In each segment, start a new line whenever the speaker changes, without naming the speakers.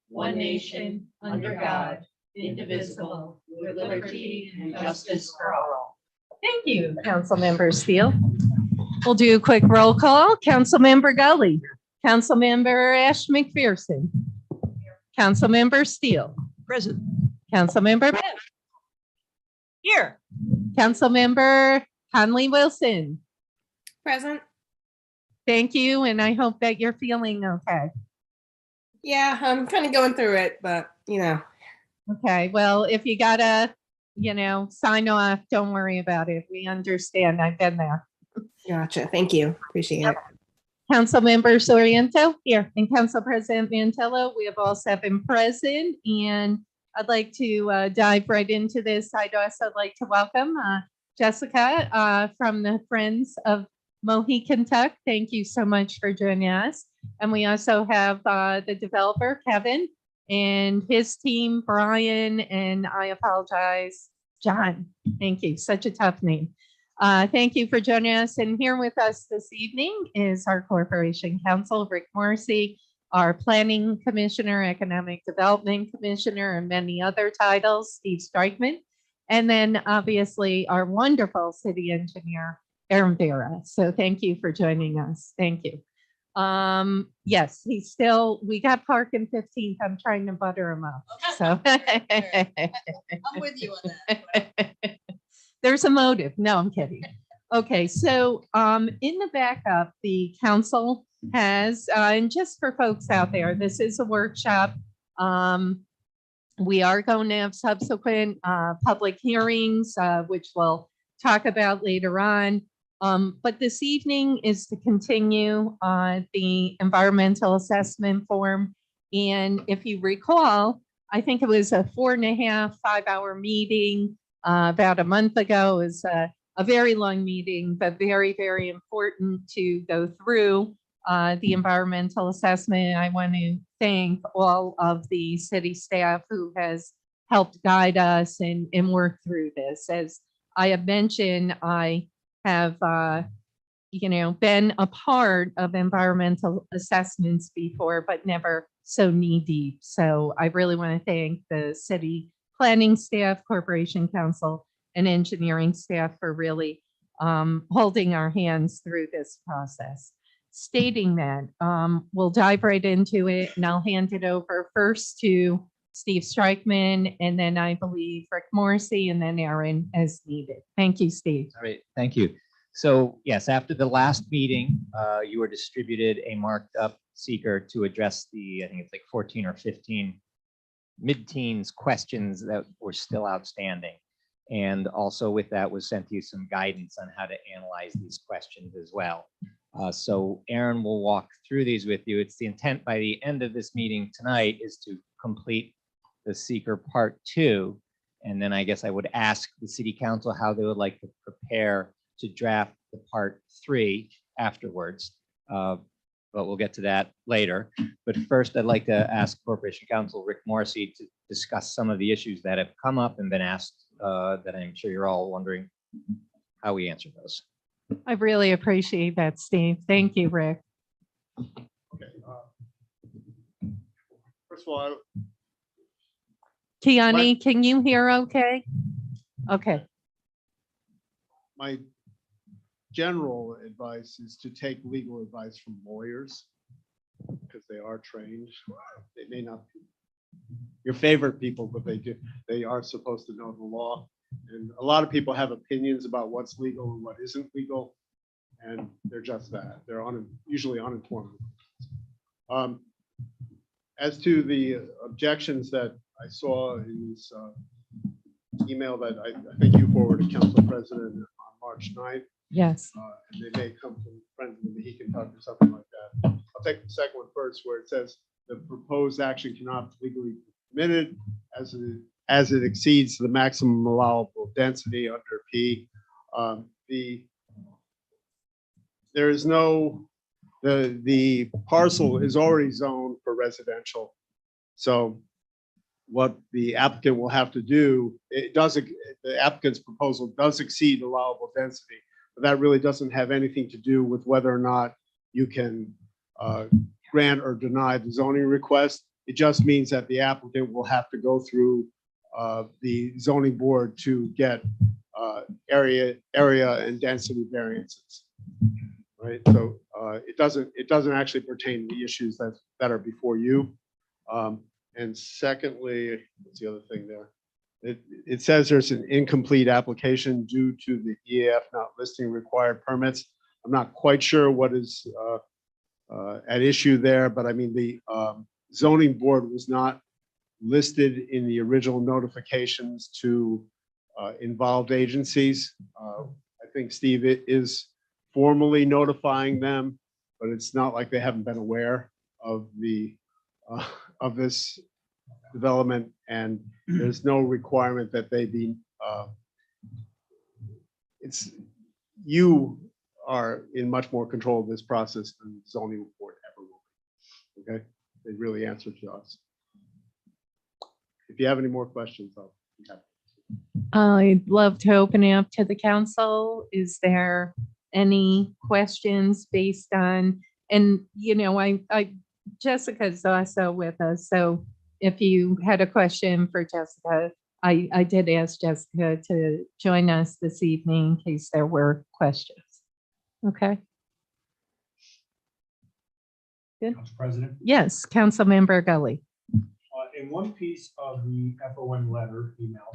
one nation, under God, indivisible, with liberty and justice for all.
Thank you, Councilmember Steele. We'll do a quick roll call. Councilmember Gully, Councilmember Ash McPherson, Councilmember Steele,
Present.
Councilmember Beth,
Here.
Councilmember Conley Wilson.
Present.
Thank you, and I hope that you're feeling okay.
Yeah, I'm kind of going through it, but you know.
Okay, well, if you gotta, sign off, don't worry about it. We understand. I've been there.
Gotcha. Thank you. Appreciate it.
Councilmember Soriento here, and Council President Mantello. We have all 7 present, and I'd like to dive right into this. I'd also like to welcome Jessica from the Friends of Mohican Tuck. Thank you so much for joining us. And we also have the developer, Kevin, and his team, Brian, and I apologize, John. Thank you. Such a tough name. Thank you for joining us. And here with us this evening is our Corporation Counsel, Rick Morrissey, our Planning Commissioner, Economic Development Commissioner, and many other titles, Steve Strikeman, and then obviously our wonderful city engineer, Aaron Vera. So thank you for joining us. Thank you. Yes, we got Park in 15th. I'm trying to butter him up. So
I'm with you on that.
there's a motive. No, I'm kidding. Okay, so in the backup, the council has, and just for folks out there, this is a workshop. We are going to have subsequent public hearings, which we'll talk about later on. But this evening is to continue the environmental assessment form. And if you recall, I think it was a 4.5, 5-hour meeting about a month ago. It was a very long meeting, but very, very important to go through the environmental assessment. I want to thank all of the city staff who has helped guide us and work through this. As I have mentioned, I have been a part of environmental assessments before, but never so knee deep. So I really want to thank the city planning staff, corporation council, and engineering staff for really holding our hands through this process. Stating that, we'll dive right into it, and I'll hand it over first to Steve Strikeman, and then I believe Rick Morrissey, and then Aaron as needed. Thank you, Steve.
All right, thank you. So yes, after the last meeting, you were distributed a marked up seeker to address the, I think it's like 14 or 15 mid-teens questions that were still outstanding. And also with that was sent you some guidance on how to analyze these questions as well. So Aaron will walk through these with you. It's the intent by the end of this meeting tonight is to complete the seeker part 2. And then I guess I would ask the city council how they would like to prepare to draft the part 3 afterwards. But we'll get to that later. But first, I'd like to ask Corporation Counsel Rick Morrissey to discuss some of the issues that have come up and been asked that I'm sure you're all wondering how we answer those.
I really appreciate that, Steve. Thank you, Rick.
Okay. First of all,
Kiani, can you hear okay? Okay.
my general advice is to take legal advice from lawyers because they are trained. They may not be your favorite people, but they are supposed to know the law. And a lot of people have opinions about what's legal and what isn't legal, and they're just that. They're usually uninformed. As to the objections that I saw in this email that I think you forwarded, Council President, on March 9th,
Yes.
and they may come from Friends of the Mohican Tuck or something like that. I'll take the second one first, where it says the proposed action cannot legally be permitted as it exceeds the maximum allowable density under P. There is no, the parcel is already zoned for residential. So what the applicant will have to do, the applicant's proposal does exceed allowable density, but that really doesn't have anything to do with whether or not you can grant or deny the zoning request. It just means that the applicant will have to go through the zoning board to get area and density variances. Right, so it doesn't actually pertain to the issues that are before you. And secondly, what's the other thing there? It says there's an incomplete application due to the EAF not listing required permits. I'm not quite sure what is at issue there, but I mean, the zoning board was not listed in the original notifications to involved agencies. I think Steve is formally notifying them, but it's not like they haven't been aware of of this development, and there's no requirement that they be. You are in much more control of this process than the zoning board ever will be. Okay, they really answer to us. If you have any more questions, I'll be happy.
I'd love to open it up to the council. Is there any questions based on, and Jessica's also with us, so if you had a question for Jessica, I did ask Jessica to join us this evening in case there were questions. Okay. Good.
Council President,
Yes, Councilmember Gully.
in one piece of the FOM letter email,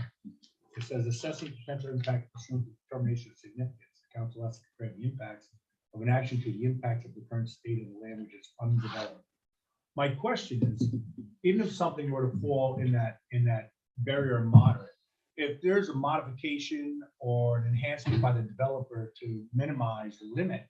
it says assessing potential impact pursuant to determination of significance. The council has to compare the impacts of an action to the impact of the current state of the land which is undeveloped. My question is, even if something were to fall in that barrier moderate, if there's a modification or an enhancement by the developer to minimize or limit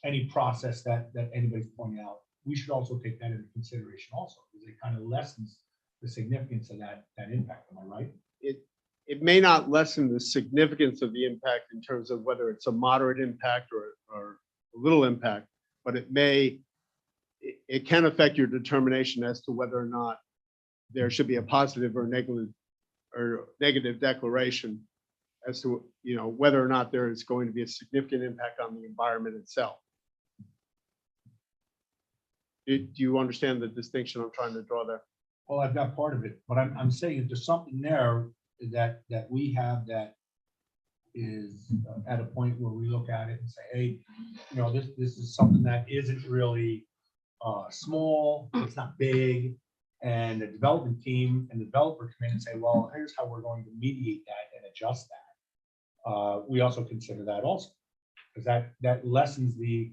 any process that anybody's pointing out, we should also take that into consideration also, because it kind of lessens the significance of that impact. Am I right?
It may not lessen the significance of the impact in terms of whether it's a moderate impact or a little impact, but it can affect your determination as to whether or not there should be a positive or negative declaration as to whether or not there is going to be a significant impact on the environment itself. Do you understand the distinction I'm trying to draw there?
Well, I've got part of it, but I'm saying if there's something there that we have that is at a point where we look at it and say, hey, this is something that isn't really small, it's not big, and the development team and the developer come in and say, well, here's how we're going to mediate that and adjust that. We also consider that also, because that lessens the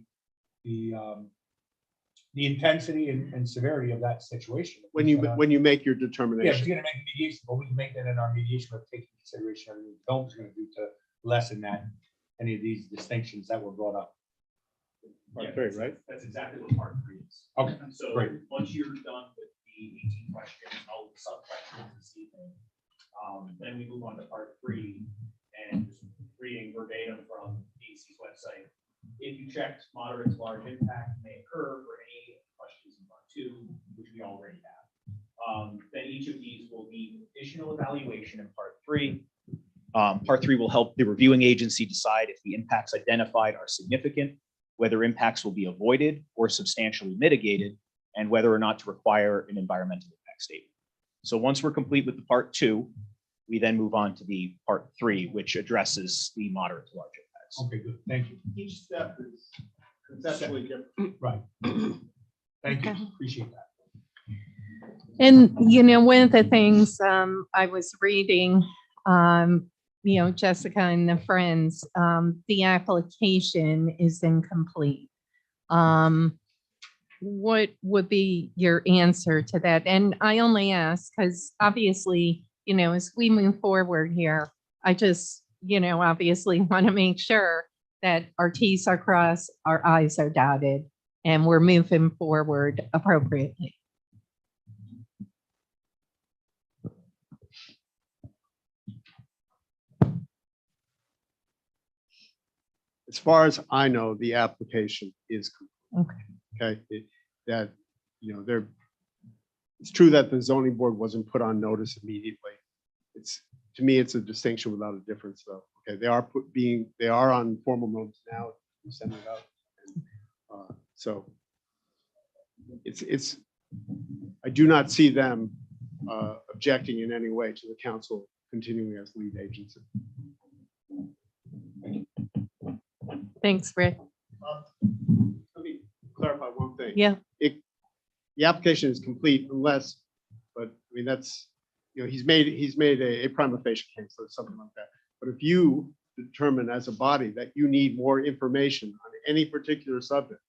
intensity and severity of that situation.
When you make your
Yeah, if
determination.
you're gonna make a mediation, but we can make that in our mediation, but take into consideration everything the developer's gonna do to lessen any of these distinctions that were brought up.
Part three, right?
That's exactly what part 3 is.
Okay,
So
great.
once you're done with the 18 questions, all the sub questions this evening, then we move on to part 3 and just reading verbatim from DEC's website. If you checked moderate to large impact may occur for any questions in part 2, which we already have, then each of these will need additional evaluation in part 3. Part 3 will help the reviewing agency decide if the impacts identified are significant, whether impacts will be avoided or substantially mitigated, and whether or not to require an environmental impact statement. So once we're complete with the part 2, we then move on to the part 3, which addresses the moderate to large impacts.
Okay, good. Thank you.
Each step is conceptually different.
Right. Thank you. Appreciate that.
And, one of the things I was reading, Jessica and the friends, the application is incomplete. What would be your answer to that? And I only ask because obviously, as we move forward here, I just, obviously want to make sure that our T's are crossed, our I's are dotted, and we're moving forward appropriately.
As far as I know, the application is complete.
Okay.
Okay, it's true that the zoning board wasn't put on notice immediately. To me, it's a distinction without a difference, though. Okay, they are on formal notice now. We send it out. And, so it's do not see them objecting in any way to the council continuing as lead agency.
Thanks, Rick.
Let me clarify one thing.
Yeah,
The application is complete unless, but I mean, that's, you know, he's made a prima facie case, so it's something like that. But if you determine as a body that you need more information on any particular subject,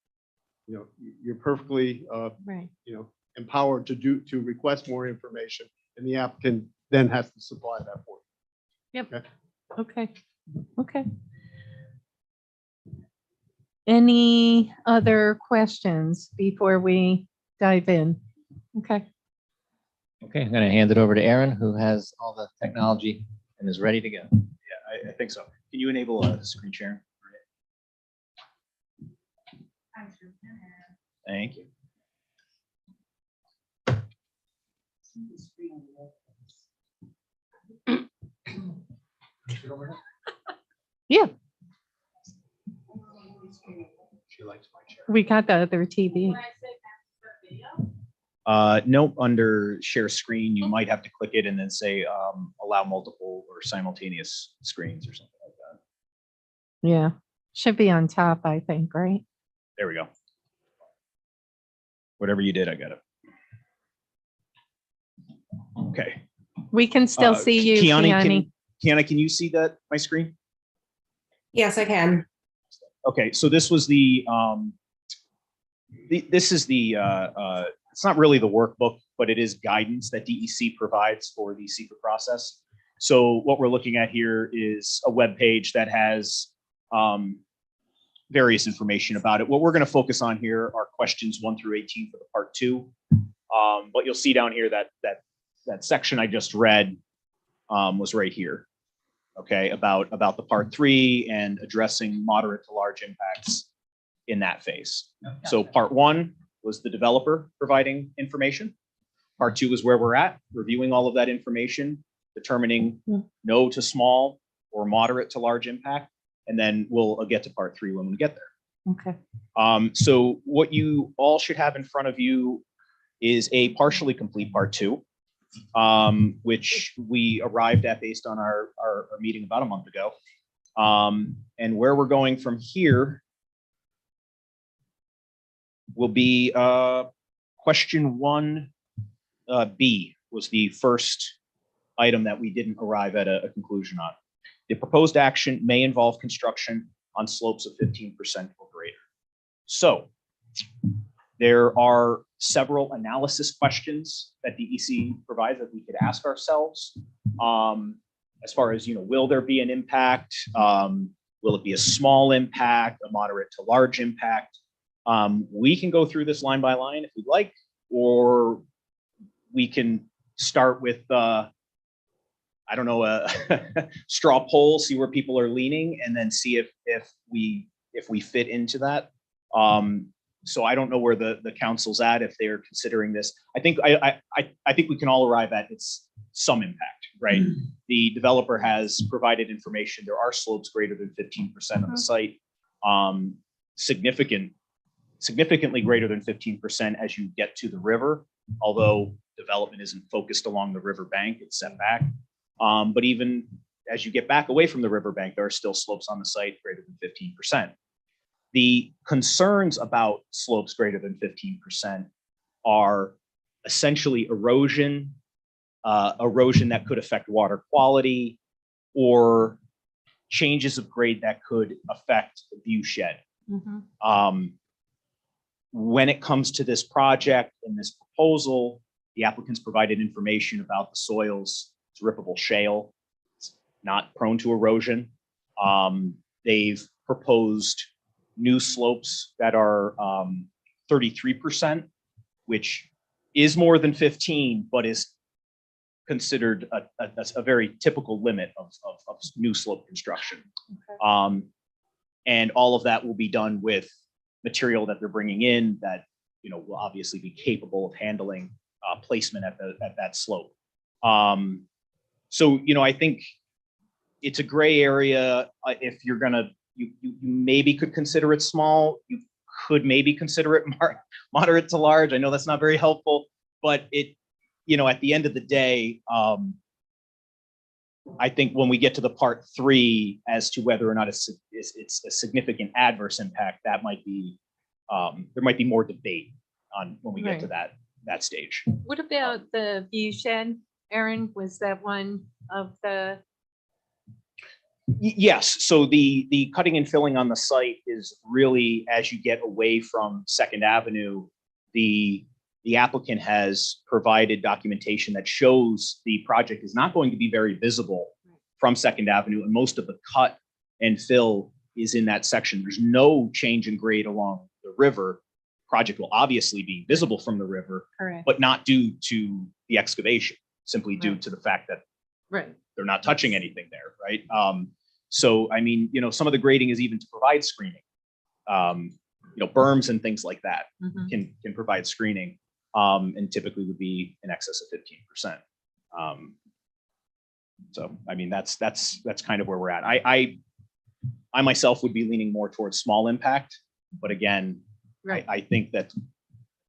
you know, you're perfectly,
right.
you know, empowered to request more information, and the applicant then has to supply that for you.
Yep. Okay. Okay. Any other questions before we dive in? Okay.
Okay, I'm gonna hand it over to Aaron, who has all the technology and is ready to go.
Yeah, I think so. Can you enable a screen sharing? Thank you.
Yeah,
She likes my chair.
we got the other TV.
Nope, under share screen, you might have to click it and then say allow multiple or simultaneous screens or something like that.
Yeah, should be on top, I think, right?
There we go. Whatever you did, I got it. Okay.
We can still see you, Kiani.
Kiana, can you see that, my screen?
Yes, I can.
Okay, so this was this is it's not really the workbook, but it is guidance that DEC provides for the secret process. So what we're looking at here is a web page that has various information about it. What we're going to focus on here are questions 1 through 18 for the part 2. But you'll see down here that section I just read was right here. Okay, about the part 3 and addressing moderate to large impacts in that phase. So part 1 was the developer providing information. Part 2 is where we're at, reviewing all of that information, determining no to small or moderate to large impact, and then we'll get to part 3 when we get there.
Okay.
So what you all should have in front of you is a partially complete part 2, which we arrived at based on our meeting about a month ago. And where we're going from here will be question 1B was the first item that we didn't arrive at a conclusion on. The proposed action may involve construction on slopes of 15% or greater. So there are several analysis questions that DEC provides that we could ask ourselves. As far as, will there be an impact? Will it be a small impact, a moderate to large impact? We can go through this line by line if we'd like, or we can start with, a straw poll, see where people are leaning, and then see if we fit into that. So I don't know where the council's at, if they're considering this. I think we can all arrive at it's some impact, right? The developer has provided information. There are slopes greater than 15% of the site, significantly greater than 15% as you get to the river, although development isn't focused along the river bank, it's set back. But even as you get back away from the riverbank, there are still slopes on the site greater than 15%. The concerns about slopes greater than 15% are essentially erosion that could affect water quality, or changes of grade that could affect the view shed. When it comes to this project and this proposal, the applicants provided information about the soils. It's rippable shale. It's not prone to erosion. They've proposed new slopes that are 33%, which is more than 15, but is considered a very typical limit of new slope construction.
Okay.
And all of that will be done with material that they're bringing in that will obviously be capable of handling placement at that slope. So I think it's a gray area. If you're gonna, you maybe could consider it small. You could maybe consider it moderate to large. I know that's not very helpful, but it, at the end of the day, I think when we get to the part 3 as to whether or not it's a significant adverse impact, that might be, there might be more debate on when we get to that stage.
What about the view shed? Aaron, was that one of the,
Yes, so the cutting and filling on the site is really, as you get away from Second Avenue, the applicant has provided documentation that shows the project is not going to be very visible from Second Avenue, and most of the cut and fill is in that section. There's no change in grade along the river. Project will obviously be visible from the river,
correct,
but not due to the excavation, simply due
Right.
to the fact that
right,
they're not touching anything there, right? So, I mean, some of the grading is even to provide screening. Berms and things like that
mhm,
can provide screening, and typically would be in excess of 15%. So, I mean, that's kind of where we're at. I myself would be leaning more towards small impact, but again,
right.
I think that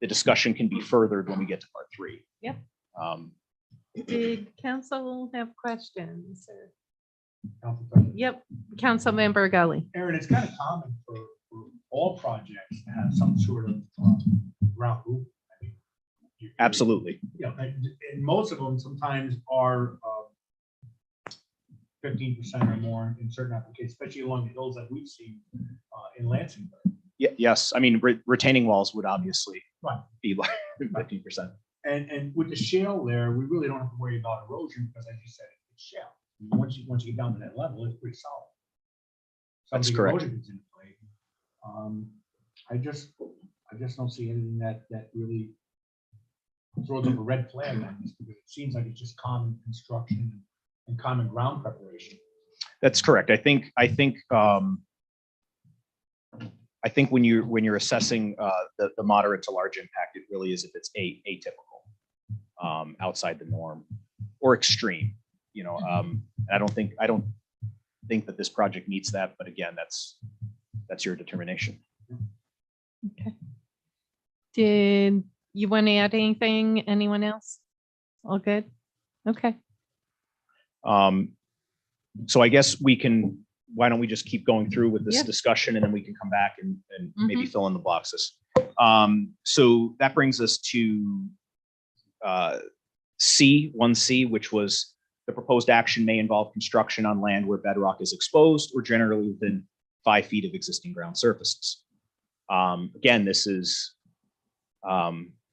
the discussion can be furthered when we get to part 3.
Yep.
Um,
Did council have questions? Or-
Council President.
Yep, Councilmember Gully.
Aaron, it's kind of common for all projects to have some sort of ground roof. I mean,
Absolutely.
Yeah, and most of them sometimes are 15% or more in certain applications, especially along the hills that we've seen in Lansing.
Yes, I mean, retaining walls would obviously
Right.
be like 15%.
And with the shale there, we really don't have to worry about erosion because, as you said, it's shale. Once you get down to that level, it's pretty solid.
That's
Something
correct.
erosion is in play. I just don't see anything that really throws up a red flag on this, because it seems like it's just common construction and common ground preparation.
That's correct. I think when you're assessing the moderate to large impact, it really is if it's atypical, outside the norm, or extreme. And I don't think that this project meets that, but again, that's your determination.
Okay. Did you want to add anything? Anyone else? All good? Okay.
So I guess why don't we just keep going through with this
Yeah.
discussion, and then we can come back and maybe
Mhm.
fill in the boxes. So that brings us to C1C, which was the proposed action may involve construction on land where bedrock is exposed or generally within 5 feet of existing ground surfaces. Again, this is,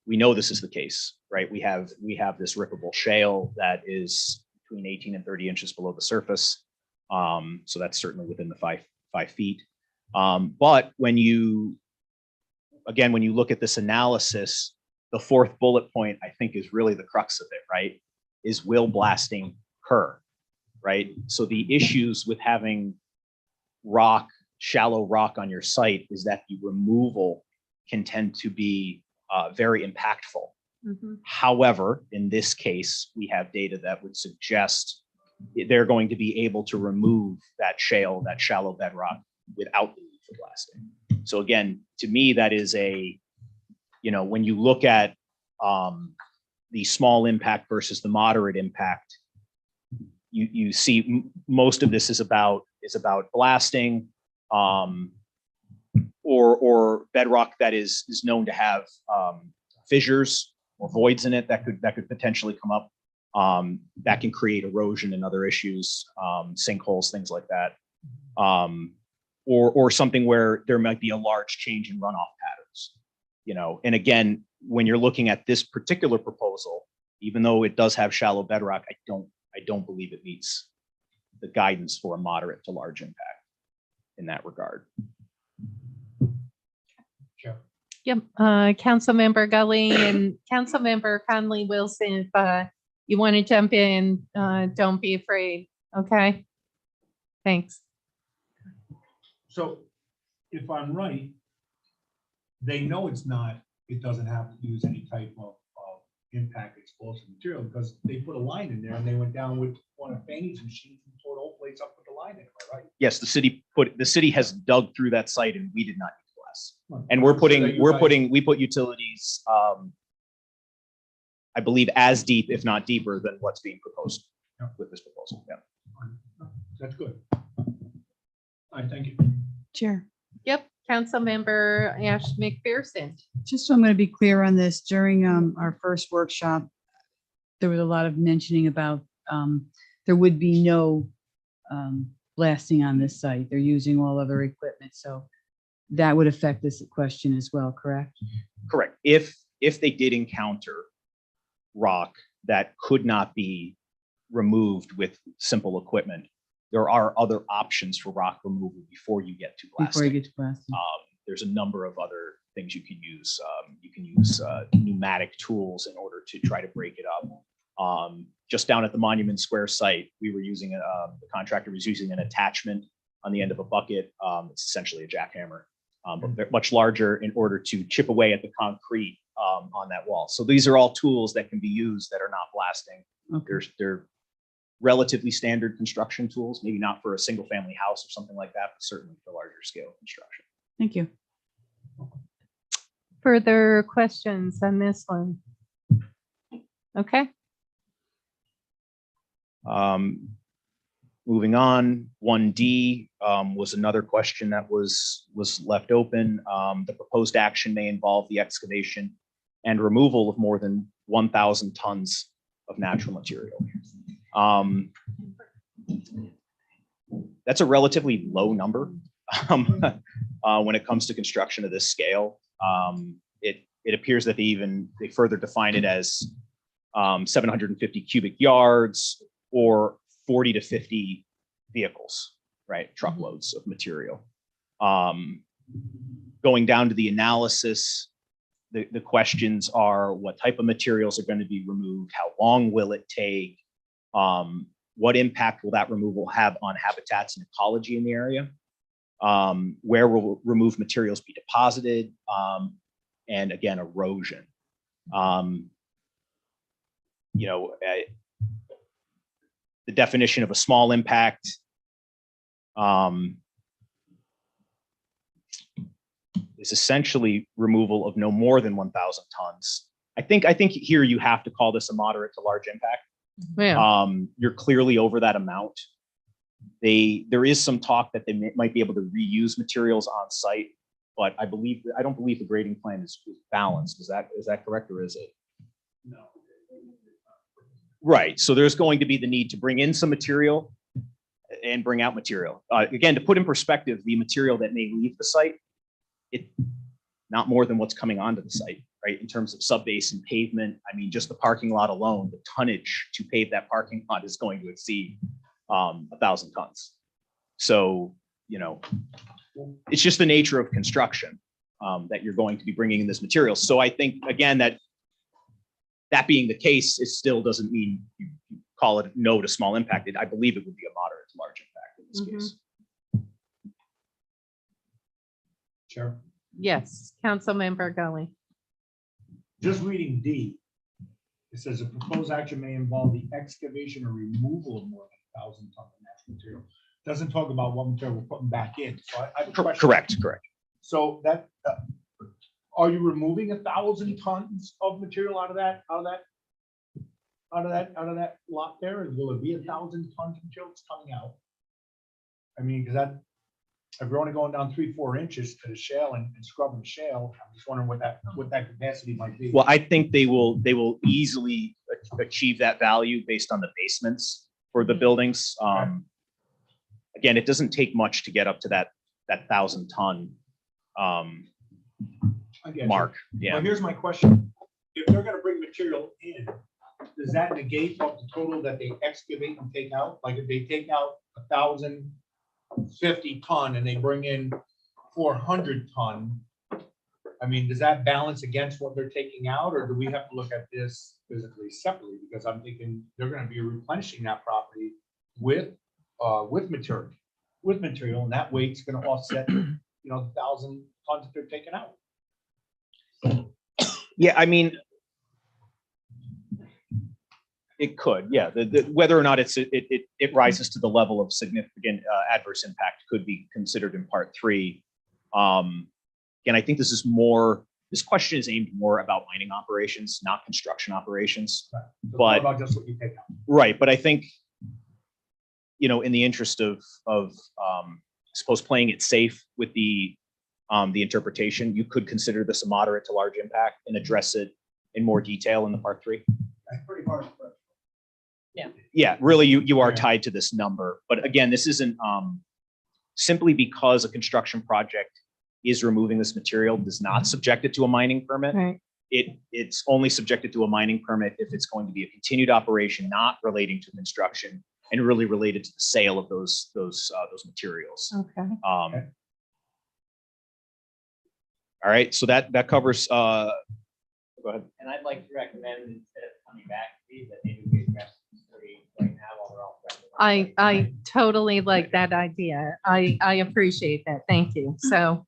we know this is the case, right? We have this rippable shale that is between 18 and 30 inches below the surface. So that's certainly within the 5 feet. But when you look at this analysis, the 4th bullet point, I think, is really the crux of it, right? Is will blasting occur, right? So the issues with having shallow rock on your site is that the removal can tend to be very impactful.
Mhm.
However, in this case, we have data that would suggest they're going to be able to remove that shale, that shallow bedrock, without the need for blasting. So again, to me, that is when you look at the small impact versus the moderate impact, you see most of this is about blasting, or bedrock that is known to have fissures or voids in it that could potentially come up, that can create erosion and other issues, sinkholes, things like that, or something where there might be a large change in runoff patterns. And again, when you're looking at this particular proposal, even though it does have shallow bedrock, I don't believe it meets the guidance for a moderate to large impact in that regard.
Sure.
Yep, Councilmember Gully and Councilmember Conley Wilson, if you want to jump in, don't be afraid, okay? Thanks.
So if I'm right, they know it doesn't have to use any type of impact explosive material, because they put a line in there and they went down with one of Fanny's machines and tore the whole place up with the line in, am I right?
Yes, the city has dug through that site and we did not need glass.
Right.
And we put utilities, I believe, as deep, if not deeper, than what's being proposed
Yeah.
with this proposal. Yeah.
That's good. All right, thank you.
Chair,
Yep, Councilmember Ash McPherson.
just so I'm going to be clear on this, during our first workshop, there was a lot of mentioning about there would be no blasting on this site. They're using all other equipment, so that would affect this question as well, correct?
Correct. If they did encounter rock that could not be removed with simple equipment, there are other options for rock removal before you get to
Before you
blasting.
get to blasting.
There's a number of other things you can use. You can use pneumatic tools in order to try to break it up. Just down at the Monument Square site, we were using the contractor was using an attachment on the end of a bucket. It's essentially a jackhammer, but they're much larger in order to chip away at the concrete on that wall. So these are all tools that can be used that are not blasting.
Okay.
They're relatively standard construction tools, maybe not for a single family house or something like that, but certainly for larger scale construction.
Thank you.
Further questions on this one? Okay,
Moving on, 1D was another question that was left open. The proposed action may involve the excavation and removal of more than 1,000 tons of natural material. That's a relatively low number when it comes to construction of this scale. It appears that they further define it as 750 cubic yards or 40 to 50 vehicles, right? Truckloads of material. Going down to the analysis, the questions are what type of materials are going to be removed? How long will it take? What impact will that removal have on habitats and ecology in the area? Where will removed materials be deposited? And again, erosion. The definition of a small impact is essentially removal of no more than 1,000 tons. I think here you have to call this a moderate to large impact.
yeah,
You're clearly over that amount. There is some talk that they might be able to reuse materials on site, but I don't believe the grading plan is balanced. Is that correct, or is it?
No.
Right. So there's going to be the need to bring in some material and bring out material. Again, to put in perspective, the material that may leave the site, not more than what's coming onto the site, right? In terms of subbase and pavement, I mean, just the parking lot alone, the tonnage to pave that parking lot is going to exceed 1,000 tons. So, it's just the nature of construction that you're going to be bringing in this material. So I think, again, that being the case, it still doesn't mean you call it no to small impact. I believe it would be a moderate to large impact in this case.
Chair,
yes, Councilmember Gully.
just reading D, it says a proposed action may involve the excavation or removal of more than 1,000 tons of natural material. Doesn't talk about what material we're putting back in. So I have a question.
Correct.
So that, are you removing 1,000 tons of material out of that lot there? And will it be 1,000 tons of material that's coming out? I mean, because if you're only going down 3-4 inches to the shale and scrubbing the shale, I'm just wondering what that capacity might be.
Well, I think they will easily achieve that value based on the basements for the buildings. Again, it doesn't take much to get up to that 1,000 ton
I get you.
mark. Yeah.
But here's my question. If they're gonna bring material in, does that negate what the total that they excavate and take out? Like if they take out 1,050 ton and they bring in 400 ton, I mean, does that balance against what they're taking out, or do we have to look at this physically separately? Because I'm thinking they're gonna be replenishing that property with material, and that weight's gonna offset, the 1,000 tons that they're taking out.
Yeah, I mean, it could, yeah. Whether or not it rises to the level of significant adverse impact could be considered in part 3. Again, I think this is more This question is aimed more about mining operations, not construction operations.
So it's
But-
more about just what you take out.
Right, but I think, in the interest of suppose playing it safe with the interpretation, you could consider this a moderate to large impact and address it in more detail in the part 3.
That's pretty hard.
Yeah, really, you are
Yeah.
tied to this number, but again, this isn't simply because a construction project is removing this material does not subject it to a mining permit.
Right.
It's only subjected to a mining permit if it's going to be a continued operation not relating to construction and really related to the sale of those materials.
Okay.
All right, so that covers. Go ahead.
And I'd like to recommend instead of coming back to these, that maybe we address these 3 right now while they're all fresh.
I totally like that idea. I appreciate that. Thank you. So,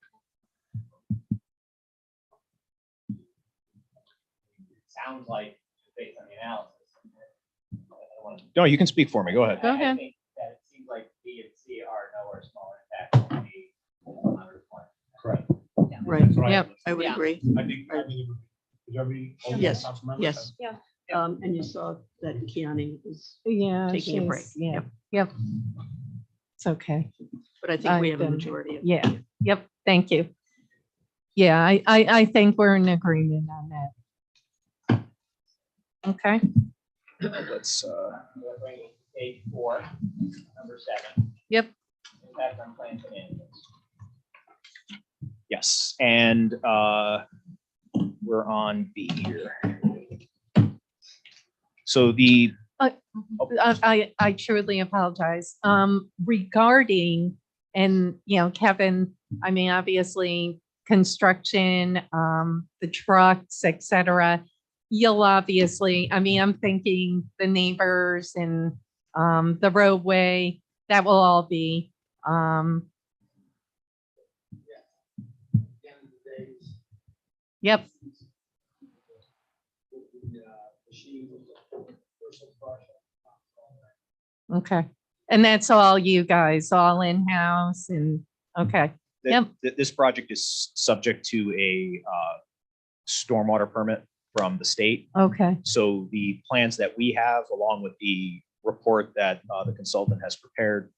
Sounds like, based on the analysis. I don't wanna-
No, you can speak for me. Go ahead.
Go ahead.
I think that it seems like B and C are nowhere smaller impact than D.
Correct.
Right,
That's what
Yep.
I would
Yeah.
agree.
I think, is every. all the
Yes,
council members
yes.
have-
And you saw that Kiani is,
yeah.
Taking a break.
she's- Yeah, yep. It's okay.
but I think we have a
I've been-
majority of.
Yeah, yep, thank you. Yeah, I think we're in agreement on that. Okay,
Let's.
We're bringing page 4, number 7.
Yep.
Impact on plants and animals.
Yes, and we're on B here. So the
I truly apologize. Regarding, and, Kevin, I mean, obviously, construction, the trucks, et cetera, you'll obviously, I mean, I'm thinking the neighbors and the roadway, that will all be, yep, okay. And that's all you guys, all in-house and, okay, Yep.
this project is subject to a stormwater permit from the state.
okay,
So the plans that we have, along with the report that the consultant has prepared,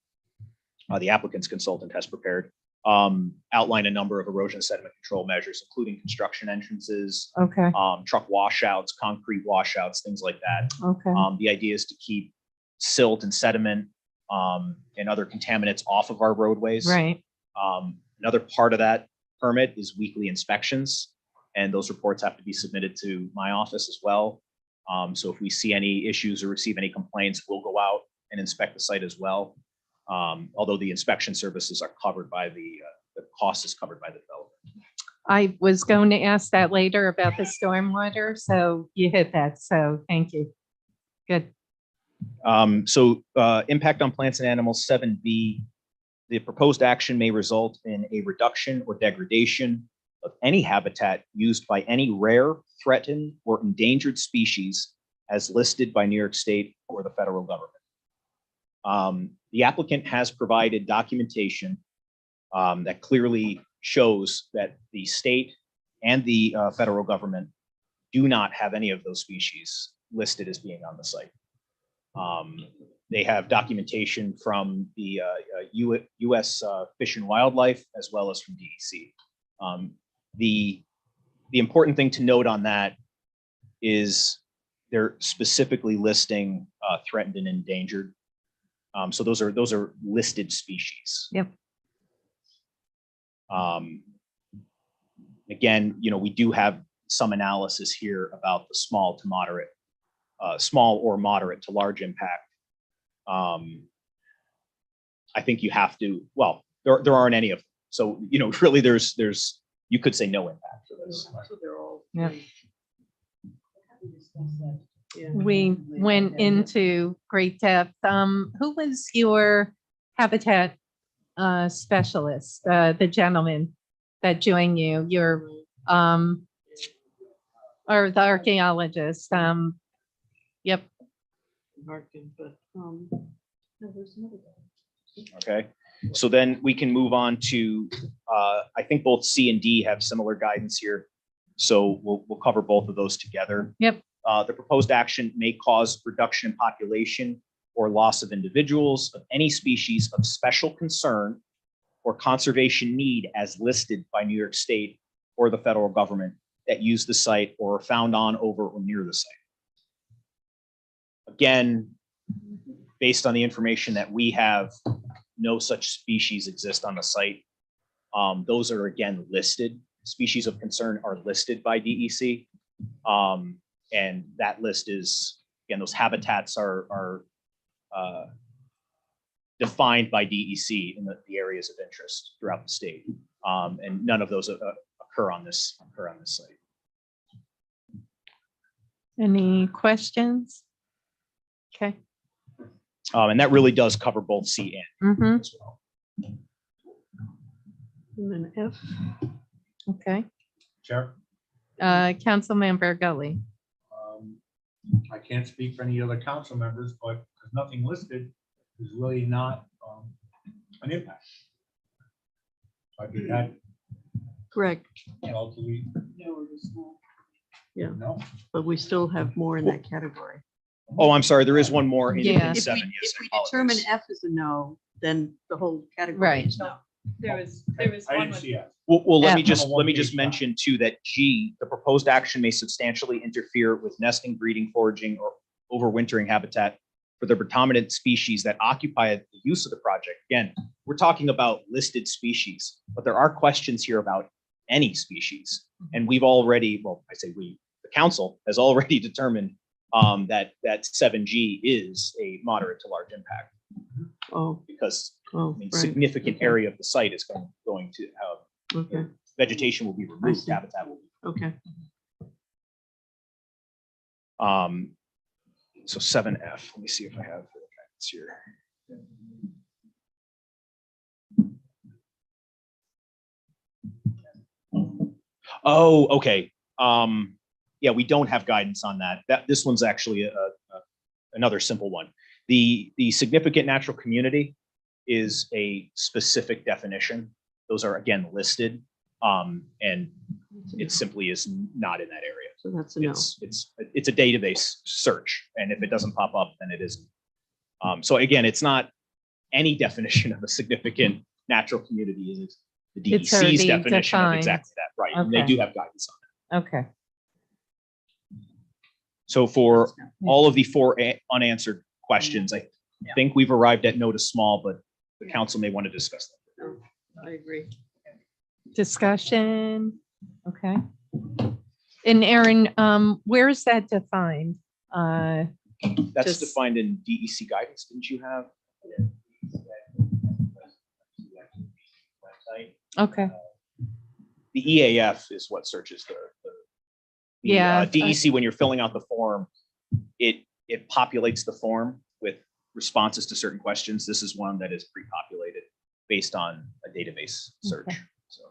the applicant's consultant has prepared, outline a number of erosion sediment control measures, including construction entrances,
okay,
truck washouts, concrete washouts, things like that.
okay,
The idea is to keep silt and sediment and other contaminants off of our roadways.
right,
Another part of that permit is weekly inspections, and those reports have to be submitted to my office as well. So if we see any issues or receive any complaints, we'll go out and inspect the site as well. Although the inspection services are covered by the cost is covered by the developer.
I was going to ask that later about the stormwater, so you hit that, so thank you. Good,
So impact on plants and animals, 7B. The proposed action may result in a reduction or degradation of any habitat used by any rare, threatened, or endangered species as listed by New York State or the federal government. The applicant has provided documentation that clearly shows that the state and the federal government do not have any of those species listed as being on the site. They have documentation from the U.S. Fish and Wildlife as well as from DEC. The important thing to note on that is they're specifically listing threatened and endangered. So those are listed species.
Yep.
Again, we do have some analysis here about the small to moderate, small or moderate to large impact. I think you have to, well, there aren't any of them. So, really you could say no impact for this.
So they're all.
Yeah.
Yeah.
we went into great depth. Who was your habitat specialist, the gentleman that joined you, or the archaeologist? Yep,
Marking, but, no, there's another guy.
Okay, so then we can move on to, I think both C and D have similar guidance here. So we'll cover both of those together.
Yep.
The proposed action may cause reduction in population or loss of individuals of any species of special concern or conservation need as listed by New York State or the federal government that use the site or are found on, over, or near the site. Again, based on the information that we have, no such species exist on the site. Those are again listed. Species of concern are listed by DEC. And that list is, again, those habitats are defined by DEC in the areas of interest throughout the state. And none of those occur on this site.
Any questions? Okay.
And that really does cover both C and
Mm-hmm.
as well.
And then F.
Okay.
Chair,
Councilmember Gully.
I can't speak for any other council members, but there's nothing listed, there's really not an impact. I think that
Correct.
relatively,
Yeah,
no.
but we still have more in that category.
Oh, I'm sorry. There is one more in
Yeah.
If we,
seven. Yes,
if
I
we determine
apologize.
F is a no, then the whole category
Right.
is no.
There was
I
one
didn't
with
see it.
Well, let me
F.
just
On a one-page doc.
mention too that G, the proposed action may substantially interfere with nesting, breeding, foraging, or overwintering habitat for the predominant species that occupy the use of the project. Again, we're talking about listed species, but there are questions here about any species. And we've already, well, I say we, the council has already determined that 7G is a moderate to large impact
Oh,
because
oh,
I mean,
right.
significant
Okay.
area of the site is going to have
Okay,
vegetation will be removed,
see.
habitat will be.
okay.
So 7F, let me see if I have the guidance here. Oh, okay. Yeah, we don't have guidance on that. This one's actually another simple one. The significant natural community is a specific definition. Those are again listed, and it simply is not in that area.
So that's a no.
It's a database search, and if it doesn't pop up, then it isn't. So again, it's not any definition of a significant natural community. Is the
It's
DEC's
already
definition of
defined.
exactly that, right? And they
Okay.
do have guidance on it.
Okay.
So for all of the four unanswered questions, I think we've arrived at no to small, but the council may want to discuss that.
I agree.
Discussion. Okay. And Aaron, where is that defined?
That's
Just-
defined in DEC guidance, didn't you have? Website.
Okay.
The EAF is what searches the
Yeah,
DEC, when you're filling out the form, it populates the form with responses to certain questions. This is one that is pre-populated based on a database search.
Okay.
So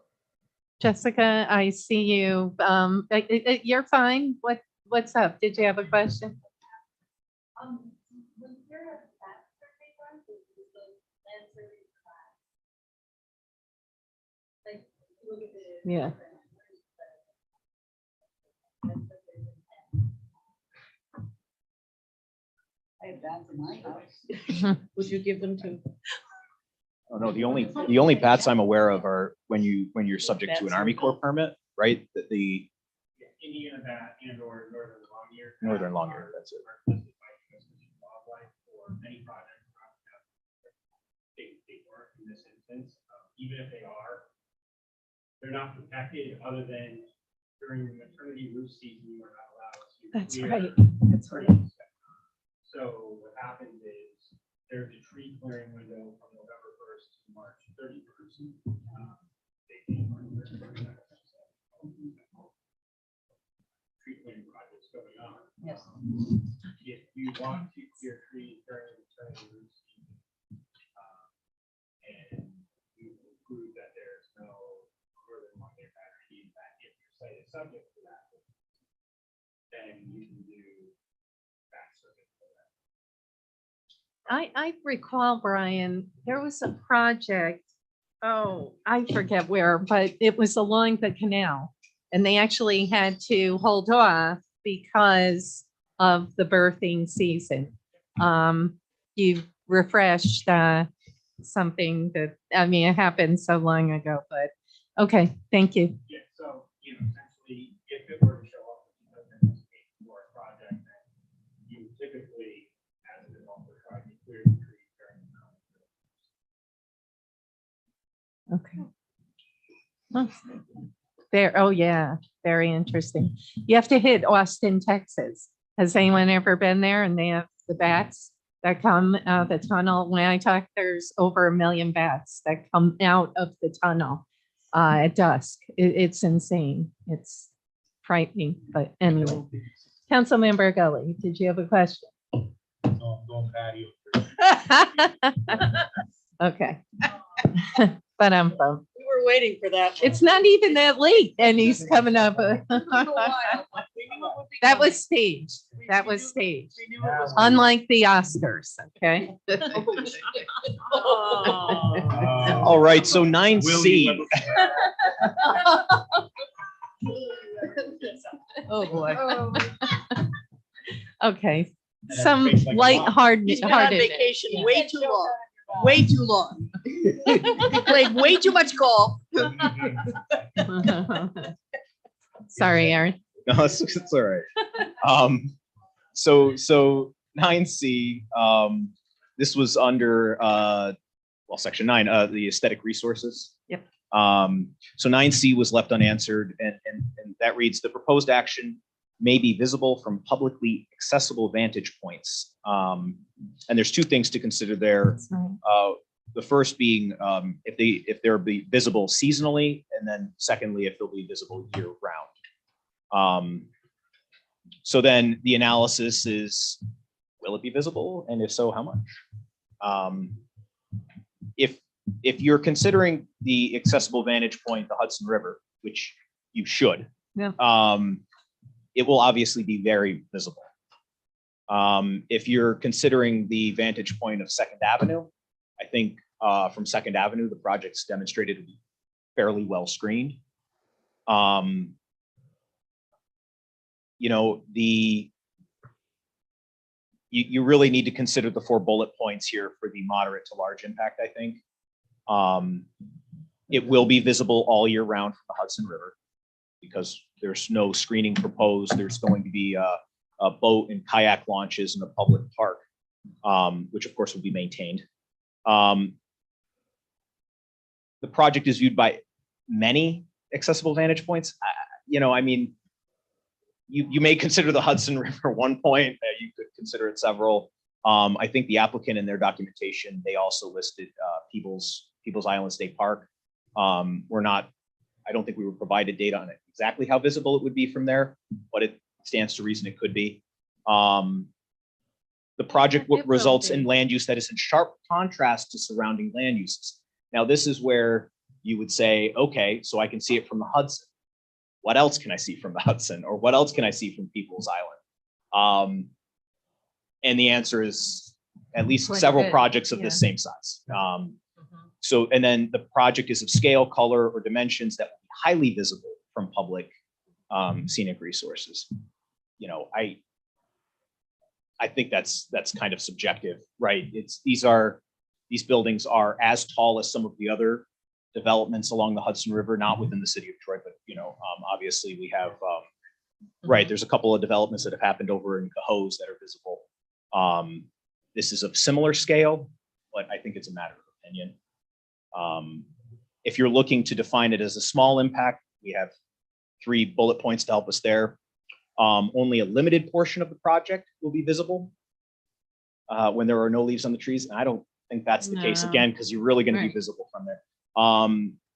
Jessica, I see you. You're fine. What's up? Did you have a question?
Was there a fact survey done? Was the land survey class? Like, look at the.
Yeah.
I have bats in my house.
Would you give them to?
oh no, the only bats I'm aware of are when you're subject to an Army Corps permit, right? That the
Indiana bat and or northern long-eared.
northern long-eared, that's it.
Are listed by US Fish and Wildlife for any project. They weren't in this instance, even if they are, they're not protected other than during the maternity roost season, you are not allowed to.
That's
clear
right. That's right.
trees. So what happens is there's a tree clearing window from November 1st to March 31st. Tree clearing projects going on.
Yes.
If you want to clear trees during the maternity roost season, and you prove that there's no further long-term battery that if your site is subject to that, then you can do back survey for that.
I recall, Brian, there was a project. Oh, I forget where, but it was along the canal. and they actually had to hold off because of the birthing season. You refreshed something that, I mean, it happened so long ago, but okay, thank you.
Yeah, so, essentially, if it were to show up for a project, then you would typically, as a developer, try to clear the tree during the
Okay. There, oh yeah, very interesting. You have to hit Austin, Texas. Has anyone ever been there? And they have the bats that come out the tunnel. When I talk, there's over 1 million bats that come out of the tunnel at dusk. It's insane. It's frightening, but anyway. Councilmember Gully, did you have a question?
Going patio.
Okay. But I'm bummed.
We were waiting for that.
It's not even that late and he's coming up. That was staged. That was staged. Unlike the Oscars, okay?
All right, so 9C.
Oh, boy. Okay, some lighthearted.
He's been on vacation way too long. Way too long. Played way too much golf.
Sorry, Aaron.
No, it's all right. So 9C, this was under, section 9, the aesthetic resources.
Yep.
So 9C was left unanswered, and that reads, the proposed action may be visible from publicly accessible vantage points. And there's two things to consider there.
That's right.
The first being if they'll be visible seasonally, and then secondly, if they'll be visible year round. So then the analysis is, will it be visible? And if so, how much? If you're considering the accessible vantage point, the Hudson River, which you should,
Yeah.
It will obviously be very visible. If you're considering the vantage point of Second Avenue, I think from Second Avenue, the project's demonstrated to be fairly well screened. You really need to consider the 4 bullet points here for the moderate to large impact, I think. It will be visible all year round from the Hudson River because there's no screening proposed. There's going to be a boat and kayak launches in a public park, which of course will be maintained. The project is viewed by many accessible vantage points. You may consider the Hudson River one point. You could consider it several. I think the applicant in their documentation, they also listed People's Island State Park. I don't think we were provided data on it exactly how visible it would be from there, but it stands to reason it could be. The project results in land use that is in sharp contrast to surrounding land uses. Now, this is where you would say, okay, so I can see it from the Hudson. What else can I see from the Hudson? Or what else can I see from People's Island? And the answer is at least
Quite a
several
bit,
projects of
yeah.
the same size. So, and then the project is of scale, color, or dimensions that will be highly visible from public scenic resources. I think that's kind of subjective, right? These buildings are as tall as some of the other developments along the Hudson River, not within the city of Troy, but obviously we have right. There's a couple of developments that have happened over in Cohoes that are visible. This is of similar scale, but I think it's a matter of opinion. If you're looking to define it as a small impact, we have 3 bullet points to help us there. Only a limited portion of the project will be visible when there are no leaves on the trees. And I don't think that's the case
No.
again, because you're really going to be visible from there.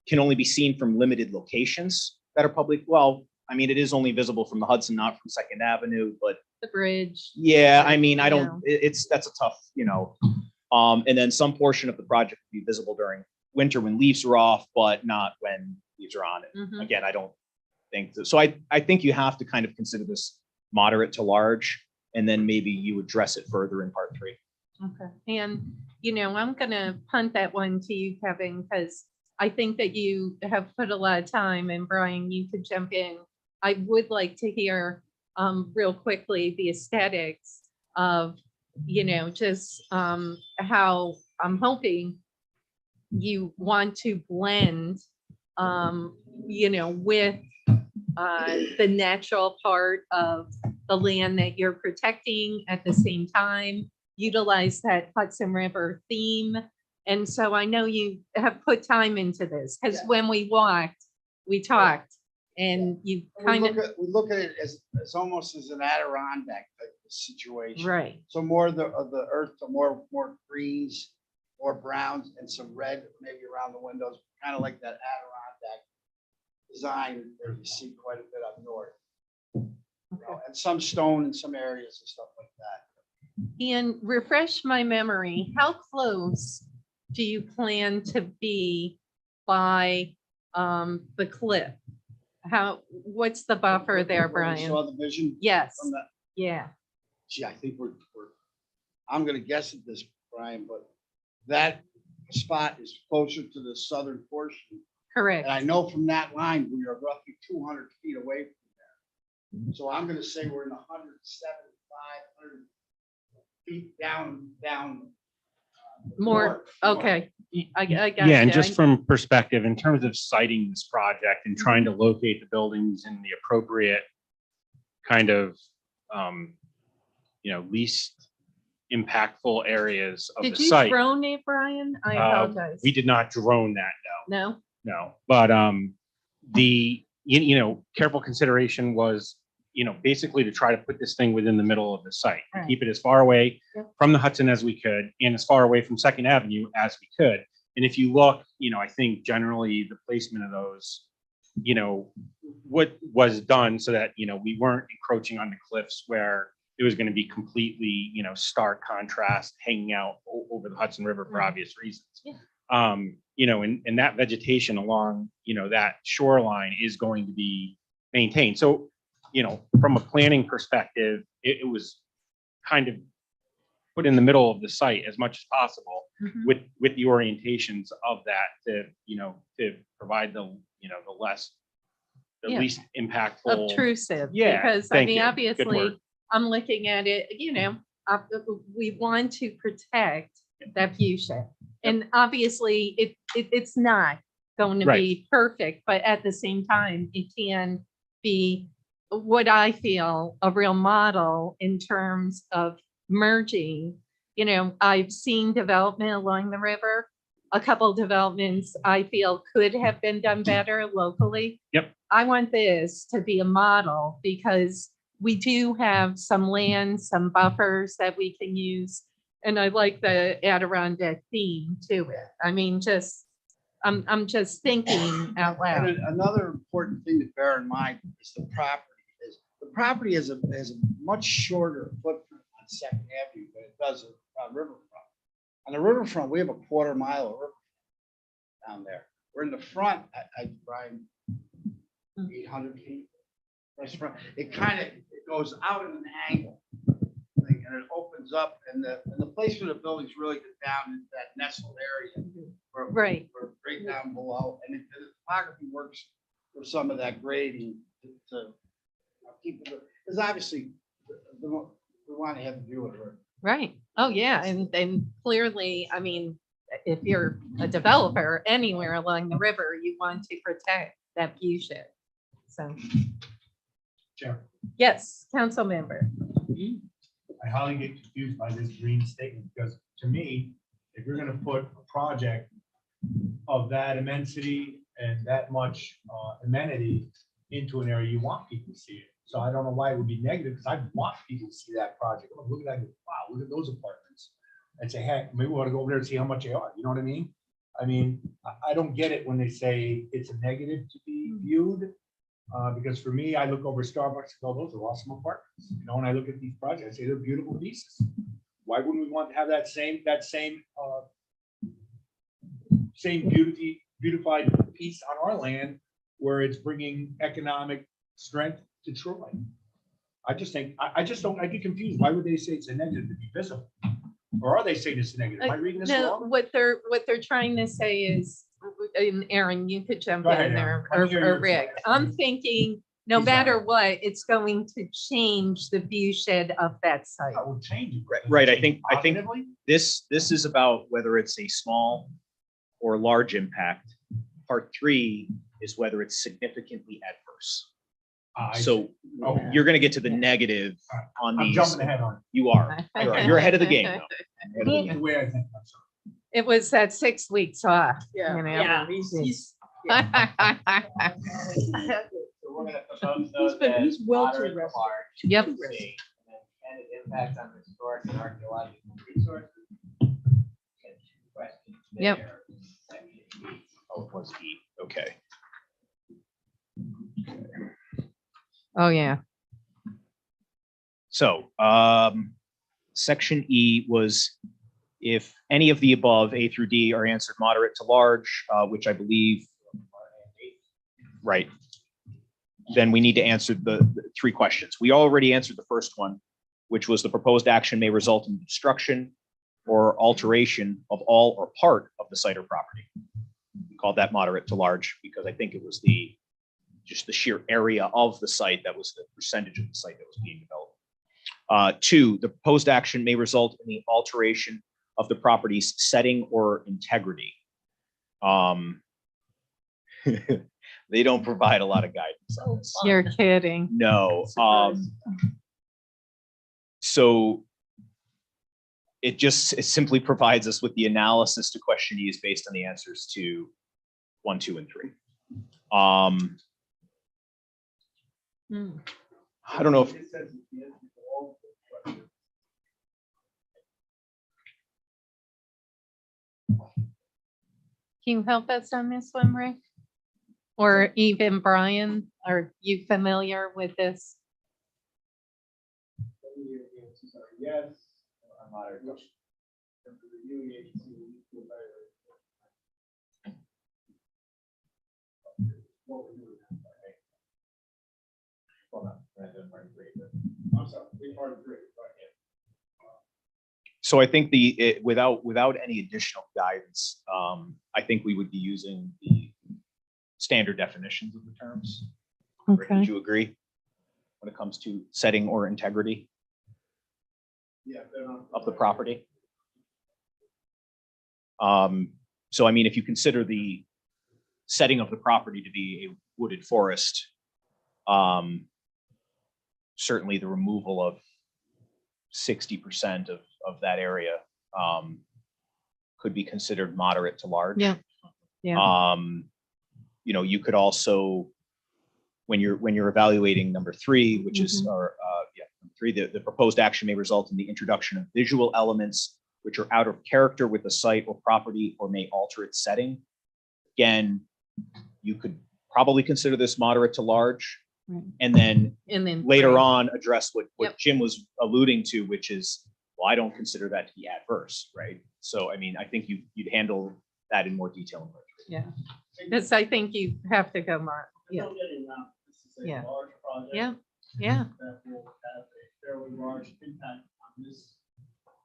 Can only be seen from limited locations that are public. Well, I mean, it is only visible from the Hudson, not from Second Avenue, but
The bridge.
yeah, I mean, I don't,
Yeah.
that's a tough, and then some portion of the project will be visible during winter when leaves are off, but not when leaves are on.
Mhm.
Again, I don't think so. I think you have to kind of consider this moderate to large, and then maybe you address it further in part 3.
Okay. And, I'm going to punt that one to you, Kevin, because I think that you have put a lot of time, and Brian, you could jump in. I would like to hear real quickly the aesthetics of, just how I'm hoping you want to blend, with the natural part of the land that you're protecting, at the same time, utilize that Hudson River theme. And so I know you have put time into this, because when we walked, we talked, and you kind of,
We look at it as almost as an Adirondack type of situation.
right,
So more of the earth, so more greens, more browns, and some red maybe around the windows, kind of like that Adirondack design there you see quite a bit up north. And some stone in some areas and stuff like that.
and refresh my memory, how close do you plan to be by the cliff? What's the buffer there,
Where we
Brian?
Saw the vision
Yes,
from that.
yeah,
Gee, I think we're, I'm gonna guess at this, Brian, but that spot is closer to the southern portion.
correct.
And I know from that line, we are roughly 200 feet away from there. So I'm gonna say we're in 175, 100 feet down.
More,
north.
okay. I got
Yeah, and
you.
just from perspective, in terms of citing this project and trying to locate the buildings in the appropriate kind of, least impactful areas of
Did
the
you
site.
drone it, Brian? I apologize.
We did not drone that,
No?
no. But the, careful consideration was, basically to try to put this thing within the middle of the site, to
Right.
keep it as far away
Yep.
from the Hudson as we could and as far away from Second Avenue as we could. And if you look, I think generally the placement of those, what was done so that, we weren't encroaching on the cliffs where it was going to be completely, stark contrast hanging out over the Hudson River for
Right.
obvious reasons.
Yeah.
And that vegetation along, that shoreline is going to be maintained. So, from a planning perspective, it was kind of put in the middle of the site as much as possible
Mhm.
with the orientations of that to provide the
Yeah.
least impactful.
Obtrusive.
Yeah,
Because I
thank
mean,
you. Good
obviously,
word.
I'm looking at it, we want to protect that view shed. And obviously, it's not going to be perfect, but at the same time, it can be what I feel a real model in terms of merging. I've seen development along the river. A couple developments I feel could have been done better locally.
Yep.
I want this to be a model because we do have some land, some buffers that we can use. And I like the Adirondack theme to it. I mean, I'm just thinking out loud.
And another important thing to bear in mind is the property has a much shorter footprint on Second Avenue than it does on Riverfront. On the Riverfront, we have a 1/4 mile of river down there. We're in the front, Brian, 800 feet. That's front. It goes out at an angle, and it opens up, and the place for the buildings really gets down into that nestled area. Where
Right.
we're right down below, and the topography works for some of that grading to keep it, because obviously we want to have to deal with it.
Right. Oh, yeah. And clearly, I mean, if you're a developer anywhere along the river, you want to protect that view shed. So,
Chair,
yes, council member.
I highly get confused by this green statement because to me, if you're gonna put a project of that immensity and that much amenity into an area, you want people to see it. So I don't know why it would be negative, because I want people to see that project. Oh, look at that, wow, look at those apartments. And say, hey, maybe we want to go over there and see how much they are. You know what I mean? I don't get it when they say it's a negative to be viewed. Because for me, I look over Starbucks and go, those are awesome apartments. When I look at these projects, I say they're beautiful pieces. Why wouldn't we want to have that same beautified piece on our land where it's bringing economic strength to Troy? I just don't, I get confused. Why would they say it's a negative to be visible? Or are they saying it's a negative? Am I reading this
No,
wrong?
what they're trying to say is and Aaron, you could jump
Go ahead,
in
Aaron.
there,
I'm here, you're
Rick.
fine.
I'm thinking, no
He's got
matter
it.
what, it's going to change the view shed of that site.
That will change it. Does it
Right, I
change
think
positively?
this is about whether it's a small or large impact. Part 3 is whether it's significantly adverse.
I see.
So
Okay.
you're gonna get to the negative on
I'm
these.
jumping ahead on
You are. You're ahead of the game. though. Ahead of the
it.
game.
The way I think, I'm sorry.
It was that 6 weeks off.
Yeah,
you know?
yeah, he's
So we're gonna propose those
been-
as
he's well too
moderate to
rested.
large.
Yep.
C, and then intended impacts on historic and archaeological resources. And 2 questions
Yep.
there. Section E.
Oh, it was E. Okay.
Oh, yeah.
So, section E was if any of the above, A through D, are answered moderate to large, which I believe, right. Then we need to answer the 3 questions. We already answered the first one, which was the proposed action may result in destruction or alteration of all or part of the site or property. We called that moderate to large because I think it was just the sheer area of the site that was the percentage of the site that was being developed. 2, the proposed action may result in the alteration of the property's setting or integrity. They don't provide a lot of guidance on this.
You're kidding.
No. So it simply provides us with the analysis to question E is based on the answers to 1, 2, and 3.
Hmm.
I don't know if,
Can you help us on this one, Rick? Or even Brian, are you familiar with this?
Yes.
Or moderate to- Well, no, we're not doing part 3, but-
I'm sorry, we part 3,
so I think without any additional guidance, I think we would be using the standard definitions of the terms. Rick,
Okay.
would you agree? When it comes to setting or integrity
Yeah, they're not.
of the property? So I mean, if you consider the setting of the property to be a wooded forest, certainly the removal of 60% of that area could be considered moderate to large.
Yeah. Yeah.
You could also, when you're evaluating number 3, which is,
Mhm.
or, yeah, 3, the proposed action may result in the introduction of visual elements which are out of character with the site or property or may alter its setting. Again, you could probably consider this moderate to large,
Right.
and then
And then
later
3.
on address what
Yep.
Jim was alluding to, which is, well, I don't consider that to be adverse, right? So, I mean, I think you'd handle that in more detail.
Yeah. Because I think you have to go more. Yeah.
Still getting around, this is a
Yeah.
large project.
Yeah. Yeah.
That will have a fairly large impact on this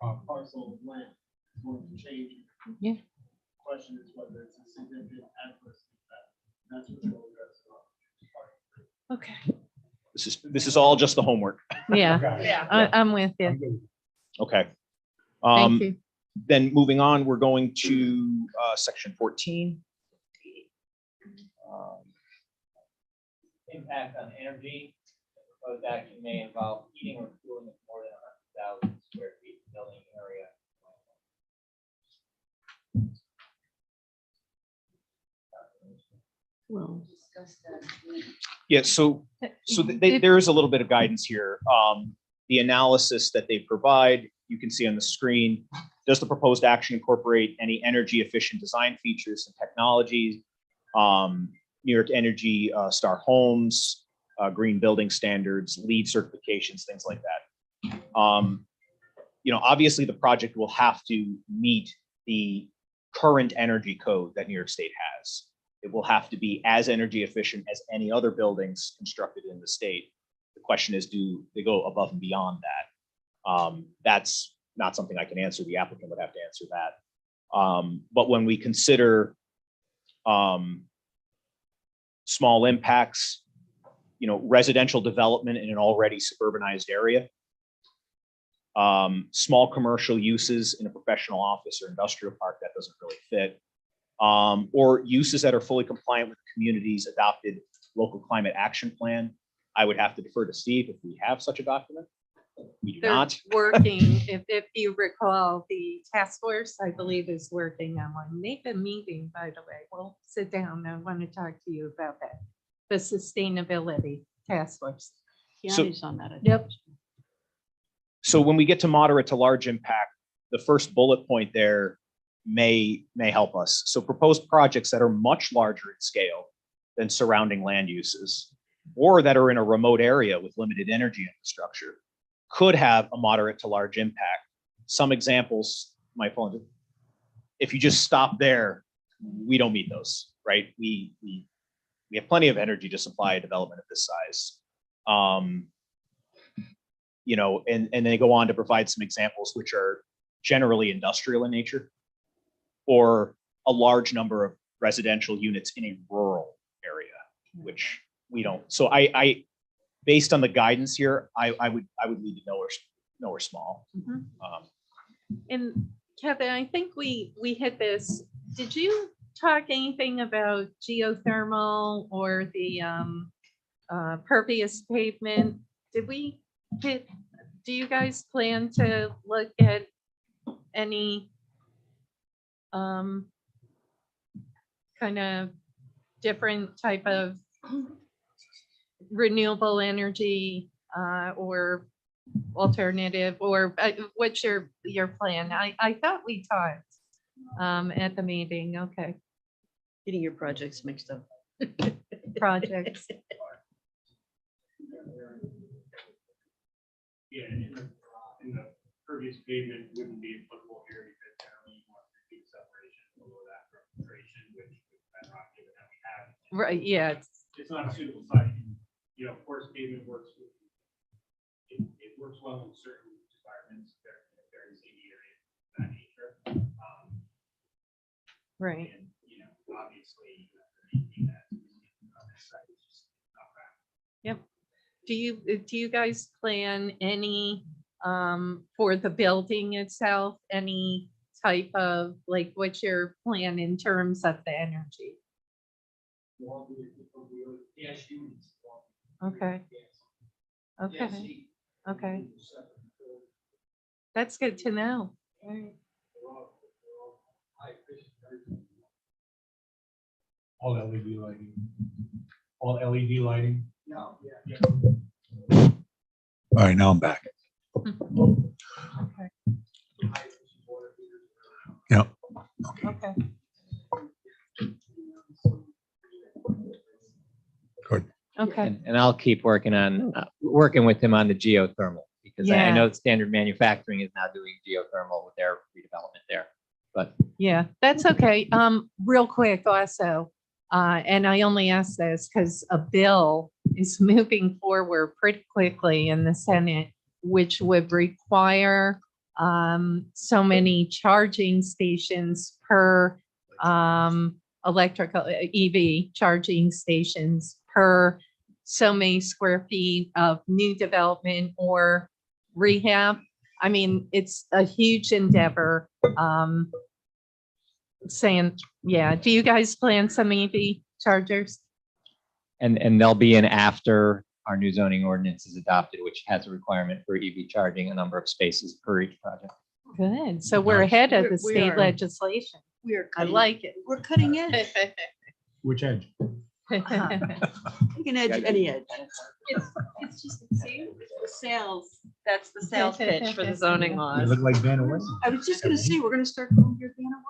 parcel of land. It's going to change.
Yeah.
The question is whether it's a significant adverse impact. That's what you'll address.
Okay.
This is all just the homework.
Yeah.
Got it.
Yeah.
I'm with you.
I'm good.
Okay.
Thank you.
Then moving on, we're going to section 14.
Impact on energy. The proposed action may involve heating or cooling of more than 100,000 square feet of building area.
well,
Yeah, so there is a little bit of guidance here. The analysis that they provide, you can see on the screen. Does the proposed action incorporate any energy efficient design features and technologies? New York Energy Star Homes, green building standards, LEED certifications, things like that. Obviously the project will have to meet the current energy code that New York State has. It will have to be as energy efficient as any other buildings constructed in the state. The question is, do they go above and beyond that? That's not something I can answer. The applicant would have to answer that. But when we consider Small impacts, residential development in an already suburbanized area. Small commercial uses in a professional office or industrial park that doesn't really fit. Or uses that are fully compliant with the community's adopted local climate action plan. I would have to defer to Steve if we have such a document. We do
They're
not.
working, if you recall, the task force, I believe, is working on one. They've been meeting, by the way. We'll sit down. I want to talk to you about that. The sustainability task force.
So-
Keanu's on that. I think.
Yep.
So when we get to moderate to large impact, the first bullet point there may help us. So proposed projects that are much larger in scale than surrounding land uses, or that are in a remote area with limited energy infrastructure, could have a moderate to large impact. Some examples might fall into, if you just stop there, we don't meet those, right? We have plenty of energy to supply a development of this size. And they go on to provide some examples which are generally industrial in nature, or a large number of residential units in a rural area, which we don't. So I based on the guidance here, I would leave it nowhere small.
Mhm. And Kevin, I think we hit this. Did you talk anything about geothermal or the pervious pavement? Did we hit, do you guys plan to look at any kind of different type of renewable energy or alternative, or what's your plan? I thought we talked at the meeting. Okay,
Getting your projects mixed up.
projects.
Yeah, in the previous pavement wouldn't be applicable here because generally you want to keep separation below that from filtration, which bedrock given that we have.
Right, yeah.
It's not a suitable site. Of course, pavement works. It works well in certain environments. There is a area of that nature.
Right.
And, obviously, that site is just not practical.
Yep. Do you guys plan any for the building itself, any type of, like, what's your plan in terms of the energy? Okay. Okay. Okay. That's good to know. All right.
All LED lighting. All LED lighting.
All right, now I'm back.
Okay.
Yeah.
Okay.
Good.
Okay.
And I'll keep working with him on the geothermal, because I
Yeah.
know Standard Manufacturing is now doing geothermal with their redevelopment there. But
Yeah, that's okay. Real quick also, and I only ask this because a bill is moving forward pretty quickly in the Senate, which would require so many charging stations per electrical EV charging stations per so many square feet of new development or rehab. I mean, it's a huge endeavor. Saying, yeah, do you guys plan some EV chargers?
and they'll be in after our new zoning ordinance is adopted, which has a requirement for EV charging, a number of spaces per each project.
Good. So we're
Nice.
ahead of the
We
state
are.
legislation.
We are
I
cutting,
like it.
we're cutting edge.
Which edge?
We can edge any edge.
It's just, see, the sales, that's the sales pitch for the zoning
You
laws.
look like Vanna Wesson.
I was just gonna say, we're gonna start calling your Vanna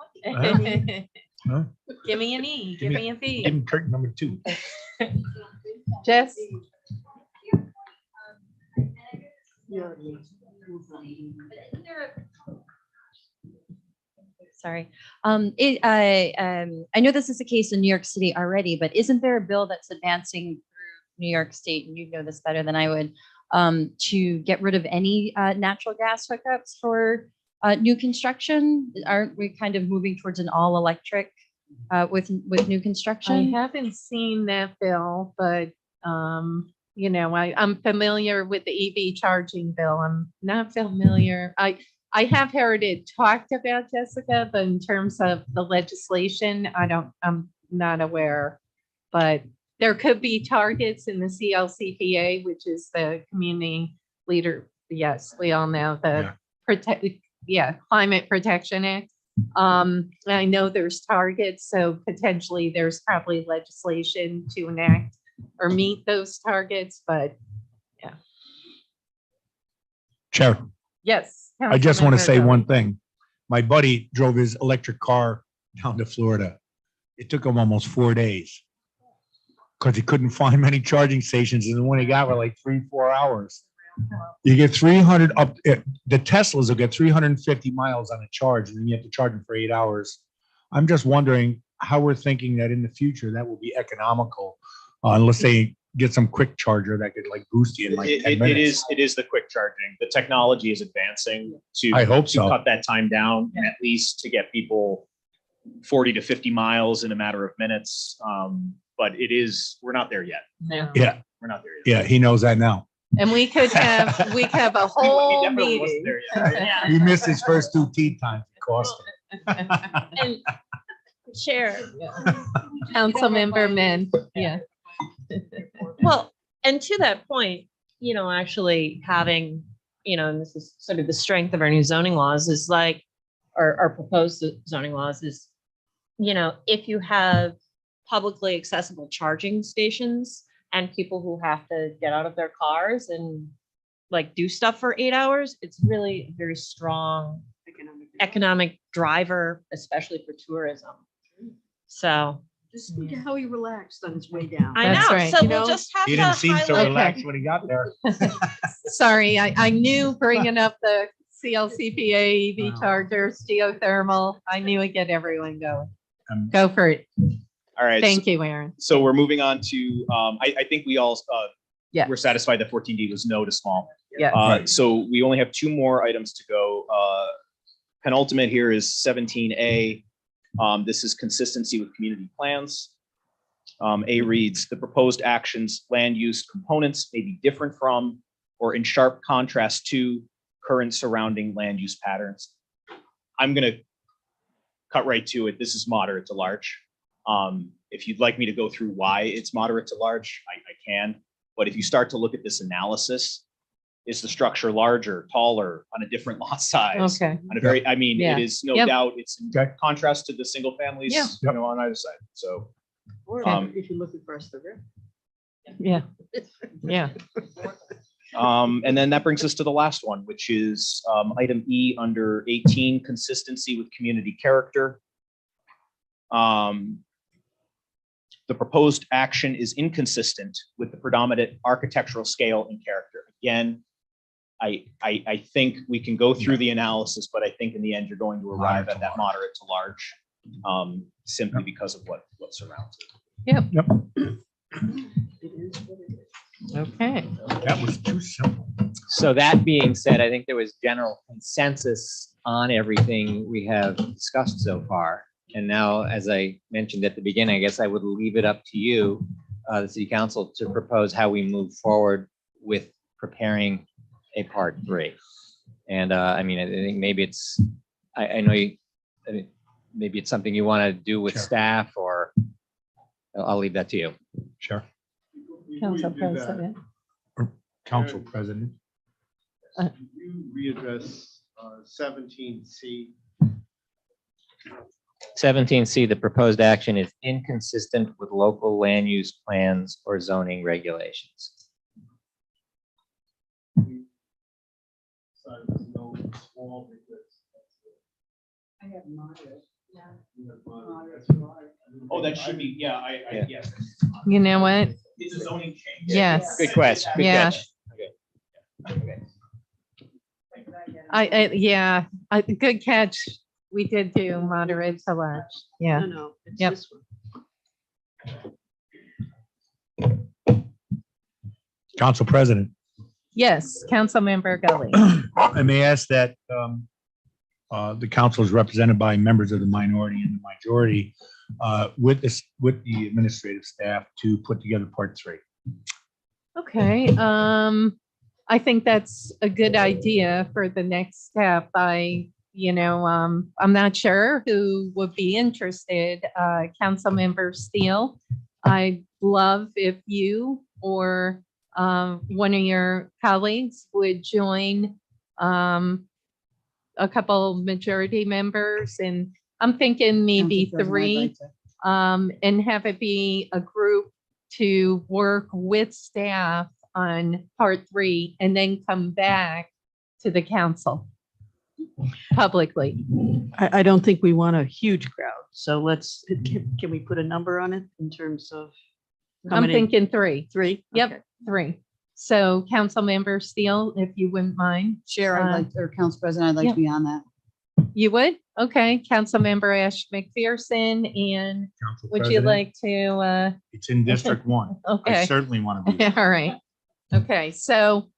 White.
Huh?
Give me an E, give me a
Give
V.
him curtain number 2.
Jess?
Sorry. I know this is the case in New York City already, but isn't there a bill that's advancing through New York State, and you know this better than I would, to get rid of any natural gas hookups for new construction? Aren't we kind of moving towards an all electric with new
I
construction?
haven't seen that bill, but, you know, I'm familiar with the EV charging bill. I'm not familiar. I have heard it talked about, Jessica, but in terms of the legislation, I'm not aware. But there could be targets in the CLCPA, which is the community leader. Yes, we all know the Climate Protection Act. I know there's targets, so potentially there's probably legislation to enact or meet those targets, but
Chair,
yes.
I just want to
Councilmember
say
Gully.
one thing. My buddy drove his electric car down to Florida. It took him almost 4 days because he couldn't find many charging stations. And when he got were like 3-4 hours. You get 300 up, the Teslas will get 350 miles on a charge, and then you have to charge them for 8 hours. I'm just wondering how we're thinking that in the future that will be economical, unless they get some quick charger that could like boost you in like 10
It
minutes.
is the quick charging. The technology is advancing to.
I hope
to
so.
Cut that time down and at least to get people 40 to 50 miles in a matter of minutes. But we're not there yet.
No.
Yeah,
We're not there yet.
yeah, he knows that now.
And we could have a
He
whole
definitely wasn't
meeting.
there yet.
He missed his first 2 tea times. It cost him.
And Chair,
Councilmember Men, yeah.
Well, and to that point, actually having, and this is sort of the strength of our new zoning laws is like, our proposed zoning laws is, if you have publicly accessible charging stations and people who have to get out of their cars and like do stuff for 8 hours, it's really a very strong economic driver, especially for tourism. So
just look at how he relaxed on his way down.
I
That's
know,
right.
so
You
we'll
know,
just have
He
to
didn't seem so
highlight.
relaxed when he got there.
Sorry, I knew bringing up the CLCPA, EV chargers, geothermal, I knew it'd get everyone going. Go for it.
All right.
Thank you, Aaron.
So we're moving on to, I think we all,
Yeah.
we're satisfied that 14D was no to small.
Yeah.
So we only have 2 more items to go. Penultimate here is 17A. This is consistency with community plans. A reads, the proposed actions, land use components may be different from or in sharp contrast to current surrounding land use patterns. I'm going to cut right to it. This is moderate to large. If you'd like me to go through why it's moderate to large, I can. But if you start to look at this analysis, is the structure larger, taller, on a different lot size?
Okay.
On a very, I mean,
Yeah.
it is no
Yep.
doubt, it's in
Okay.
contrast to the single families,
Yeah.
on either side. So,
Or if you look across the river.
Yeah. Yeah.
and then that brings us to the last one, which is item E under 18, consistency with community character. The proposed action is inconsistent with the predominant architectural scale and character. Again, I think we can go through the analysis, but I think in the end, you're going to arrive at that moderate to large, simply because of what surrounds it.
Yep.
Yep.
Okay.
That was too simple.
So that being said, I think there was general consensus on everything we have discussed so far. And now, as I mentioned at the beginning, I guess I would leave it up to you, the city council, to propose how we move forward with preparing a part 3. And I mean, I think maybe it's, I know you, I mean, maybe it's something you want to do with
Sure.
staff, or I'll leave that to you.
Sure.
Before you
Council
do that,
President.
Council President.
Could you readdress 17C?
17C, the proposed action is inconsistent with local land use plans or zoning regulations.
So there's no small because
I have moderate. Yeah.
you have
Moderate
moderate.
to large.
Oh, that should be, yeah,
Yeah.
yes.
You know what?
It's a zoning change.
Yes.
Good question. Good
Yeah.
catch. Okay.
Yeah, good catch. We did do moderate to large. Yeah.
No, it's
Yep.
this one.
Council President.
Yes, Councilmember Gully.
I may ask that the council is represented by members of the minority and the majority with this, with the administrative staff to put together part 3.
Okay, I think that's a good idea for the next step. I'm not sure who would be interested. Councilmember Steele, I'd love if you or one of your colleagues would join a couple majority members, and I'm thinking maybe
Council President, I'd
3,
like to-
and have it be a group to work with staff on part 3 and then come back to the council publicly.
I don't think we want a huge crowd, so can we put a number on it in terms of? how
I'm
many?
thinking 3.
3?
Yep.
Okay.
3. So Councilmember Steele, if you wouldn't mind,
Chair, I'd like, or Council President, I'd like
yeah.
to be on that.
you would? Okay, Councilmember Ash McPherson, and
Council
would you
President,
like to,
It's in District 1. I
okay.
certainly want to be there.
All right. Okay, so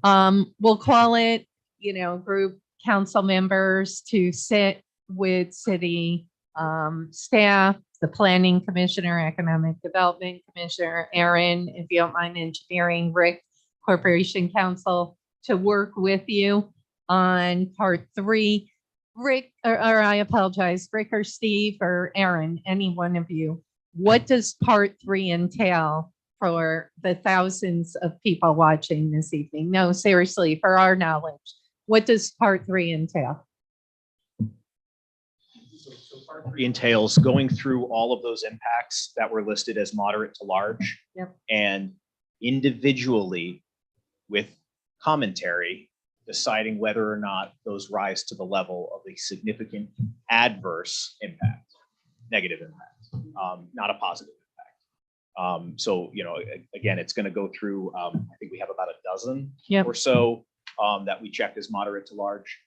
we'll call it, group council members to sit with city staff, the planning commissioner, economic development commissioner, Aaron, if you don't mind, engineering, Rick, corporation counsel, to work with you on part 3. Rick, or I apologize, Rick or Steve or Aaron, any one of you, what does part 3 entail for the thousands of people watching this evening? No, seriously, for our knowledge, what does part 3 entail?
So part 3 entails going through all of those impacts that were listed as moderate to large.
Yep.
And individually, with commentary, deciding whether or not those rise to the level of a significant adverse impact, negative impact, not a positive impact. So, again, it's going to go through, I think we have about a dozen
Yep.
or so that we checked as moderate to large.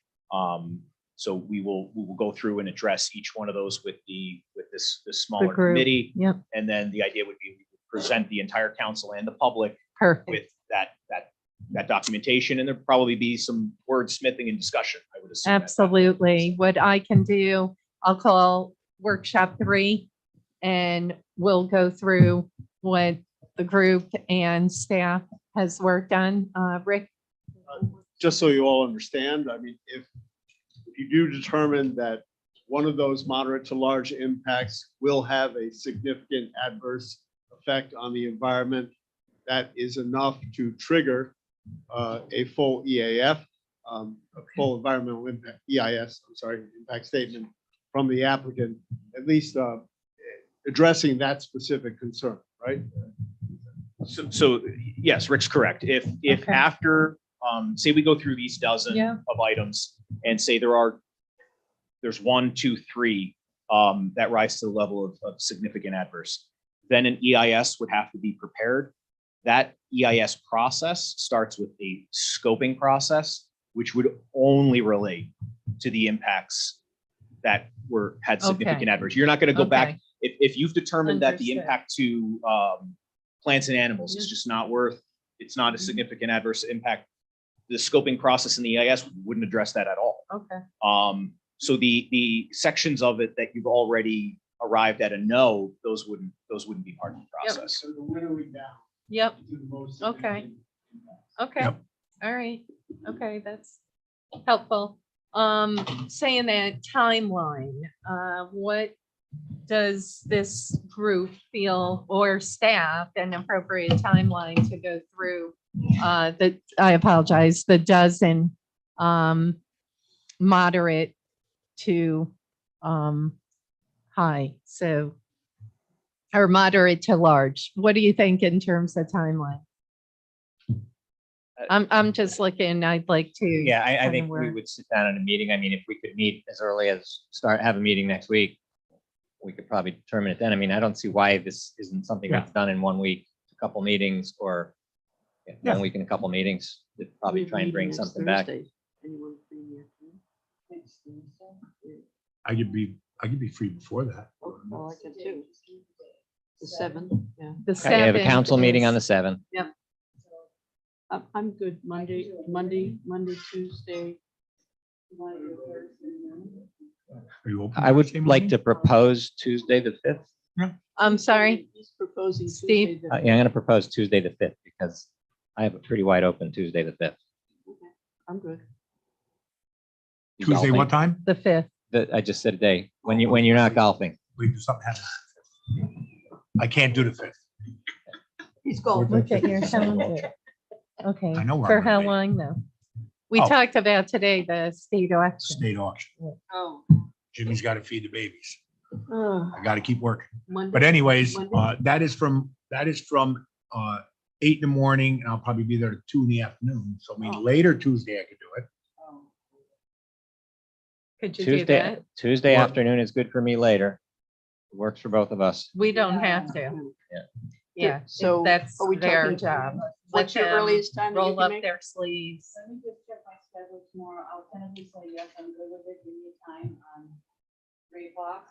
So we will go through and address each one of those with this smaller
group.
committee.
Yep,
And then the idea would be we would present the entire council and the public
perfect.
with that documentation, and there'll probably be some wordsmithing and discussion, I would assume.
Absolutely. What I can do, I'll call workshop 3 and we'll go through what the group and staff has worked on. Rick?
Just so you all understand, I mean, if you do determine that one of those moderate to large impacts will have a significant adverse effect on the environment, that is enough to trigger a full EAF, a full environmental impact, EIS, impact statement from the applicant, at least addressing that specific concern, right?
So yes, Rick's correct. If
Okay.
after, say we go through these dozen
Yeah.
of items and say there's 1, 2, 3 that rise to the level of significant adverse, then an EIS would have to be prepared. That EIS process starts with a scoping process, which would only relate to the impacts that had significant
Okay.
adverse. You're not going to go back.
Okay.
If you've determined that the
Understood.
impact to plants and animals is just not it's not a significant adverse impact, the scoping process in the EIS wouldn't address that at all.
Okay.
So the sections of it that you've already arrived at a no, those wouldn't be part of the process.
So the winnowing down
Yep.
to the most
Okay.
significant impacts.
Okay.
Yep.
All right. Okay, that's helpful. Saying that timeline, what does this group feel, or staff, an appropriate timeline to go through I apologize, the dozen moderate to high, so, or moderate to large. What do you think in terms of timeline? I'm just looking, I'd like to.
Yeah, I
kinda
think we
work.
would sit down in a meeting. I mean, if we could meet as early as have a meeting next week, we could probably determine it then. I mean, I don't see why this isn't something that's done in 1 week, a couple meetings, or 1 week and a couple meetings to probably try and bring something back.
I could be free before that.
Oh, I can too. The 7th, yeah.
The
Okay, you have a
7th
council meeting on
is-
the 7th.
I'm good. Monday, Tuesday.
Are you open?
I would
Thursday
like
morning?
to propose Tuesday, the 5th.
I'm sorry,
He's proposing
Steve?
Tuesday.
Yeah, I'm going to propose Tuesday, the 5th, because I have a pretty wide open Tuesday, the 5th.
I'm good.
You
Tuesday,
golfing?
what time?
The 5th.
I just said a day, when you're not golfing.
Wait, do something happen. I can't do the 5th.
He's golfing.
Look at your calendar. Okay.
I know where
For
I'm gonna
how
be.
long though? We
Oh.
talked about today, the state auction.
State auction.
Oh.
Jimmy's got to feed the babies.
Oh,
I got to keep working.
Monday.
But anyways,
Monday?
that is from 8 in the morning, and I'll probably be there at 2 in the afternoon. So I mean,
Oh.
later Tuesday I could do it.
Oh.
Could you do
Tuesday,
that?
Tuesday
What?
afternoon is good for me later. It works for both of us.
We don't have to.
Yeah.
Yeah,
So,
that's
are we
their
talking-
job.
What's
Let
your
them
earliest time that you
Roll
can
up
make?
their sleeves.
Let me just check my schedule tomorrow. I'll tentatively say yes, I'm good with it. Give me time on 3 o'clock.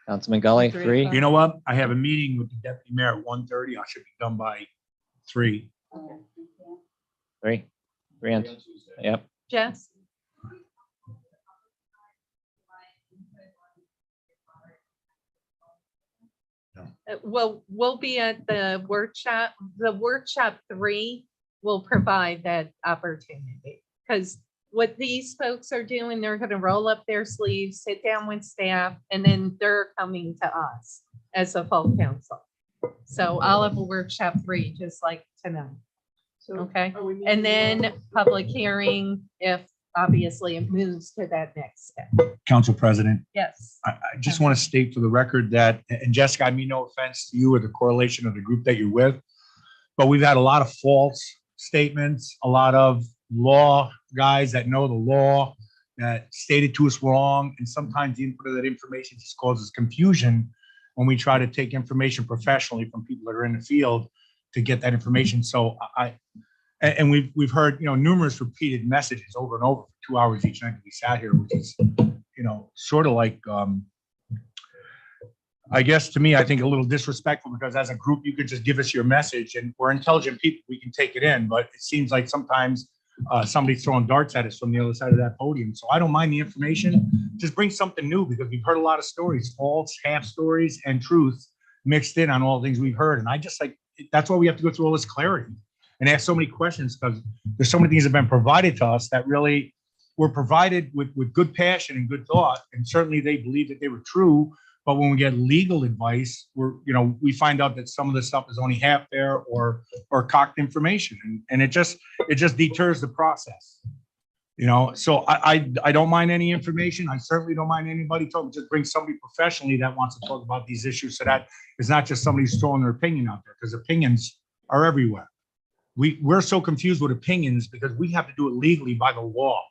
Councilman Gully,
3
3?
o'clock.
You know what? I have a meeting with the deputy mayor at 1:30. I should be done by 3.
Okay, thank you.
3? 3 on, yep.
Jess? Well, we'll be at the workshop. The workshop 3 will provide that opportunity. Because what these folks are doing, they're going to roll up their sleeves, sit down with staff, and then they're coming to us as a full council. So I'll have a workshop 3 just like tonight.
So
Okay.
are we meeting
And then public hearing if obviously it moves to that next step.
Council President,
Yes.
I just want to state for the record that, and Jessica, I mean no offense to you or the correlation of the group that you're with, but we've had a lot of false statements, a lot of law guys that know the law that stated to us wrong, and sometimes the input of that information just causes confusion when we try to take information professionally from people that are in the field to get that information. So and we've heard, numerous repeated messages over and over for 2 hours each night that we sat here, which is, sort of like, I guess to me, I think a little disrespectful, because as a group, you could just give us your message and we're intelligent people, we can take it in, but it seems like sometimes somebody's throwing darts at us from the other side of that podium. So I don't mind the information, just bring something new, because we've heard a lot of stories, false, half stories and truth mixed in on all the things we've heard. And I just that's why we have to go through all this clarity and ask so many questions, because there's so many things that have been provided to us that really were provided with good passion and good thought. And certainly they believe that they were true. But when we get legal advice, we find out that some of the stuff is only half there or cocked information. And it just deters the process. So I don't mind any information. I certainly don't mind anybody talking. Just bring somebody professionally that wants to talk about these issues, so that it's not just somebody who's throwing their opinion out there, because opinions are everywhere. We're so confused with opinions because we have to do it legally by the law,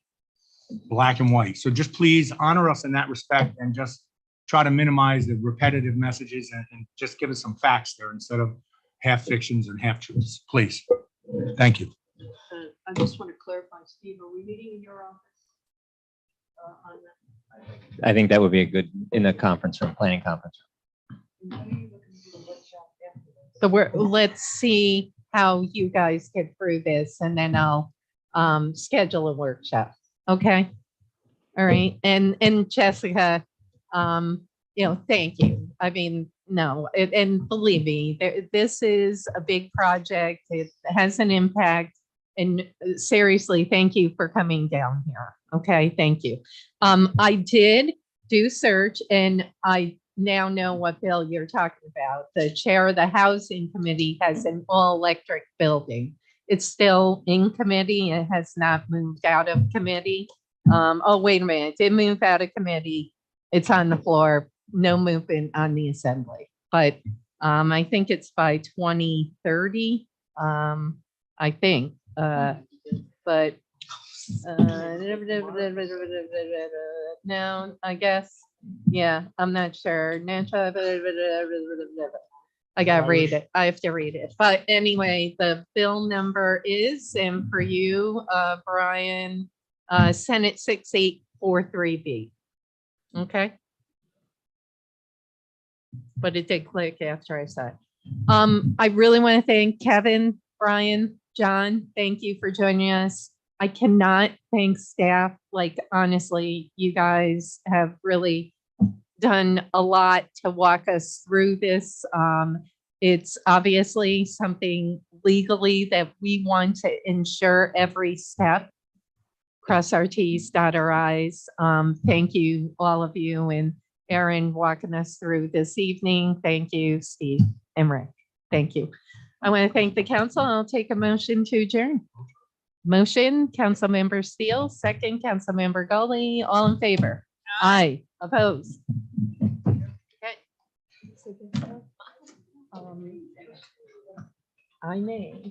black and white. So just please honor us in that respect and just try to minimize the repetitive messages and just give us some facts there instead of half fictions and half truths, please. Thank you.
I just want to clarify, Steve, are we meeting in your office? On
I think that would be a good, in the conference room, planning conference.
Let's see how you guys get through this, and then I'll schedule a workshop. Okay. All right. And Jessica, thank you. I mean, no, and believe me, this is a big project. It has an impact. And seriously, thank you for coming down here. Okay, thank you. I did do search, and I now know what bill you're talking about. The chair of the housing committee has an all-electric building. It's still in committee. It has not moved out of committee. Oh, wait a minute. It did move out of committee. It's on the floor. No movement on the assembly. But I think it's by 2030. I think. But no, I guess. Yeah, I'm not sure. I gotta read it. I have to read it. But anyway, the bill number is, and for you, Brian, Senate 6843B. Okay. But it did click after I said. I really want to thank Kevin, Brian, John. Thank you for joining us. I cannot thank staff. Like, honestly, you guys have really done a lot to walk us through this. It's obviously something legally that we want to ensure every step. Cross our Ts, dot our Is. Thank you, all of you, and Erin walking us through this evening. Thank you, Steve and Rick. Thank you. I want to thank the council. I'll take a motion to adjourn. Motion, Councilmember Steele, second, Councilmember Gully, all in favor? Aye. Opposed? Okay. I may.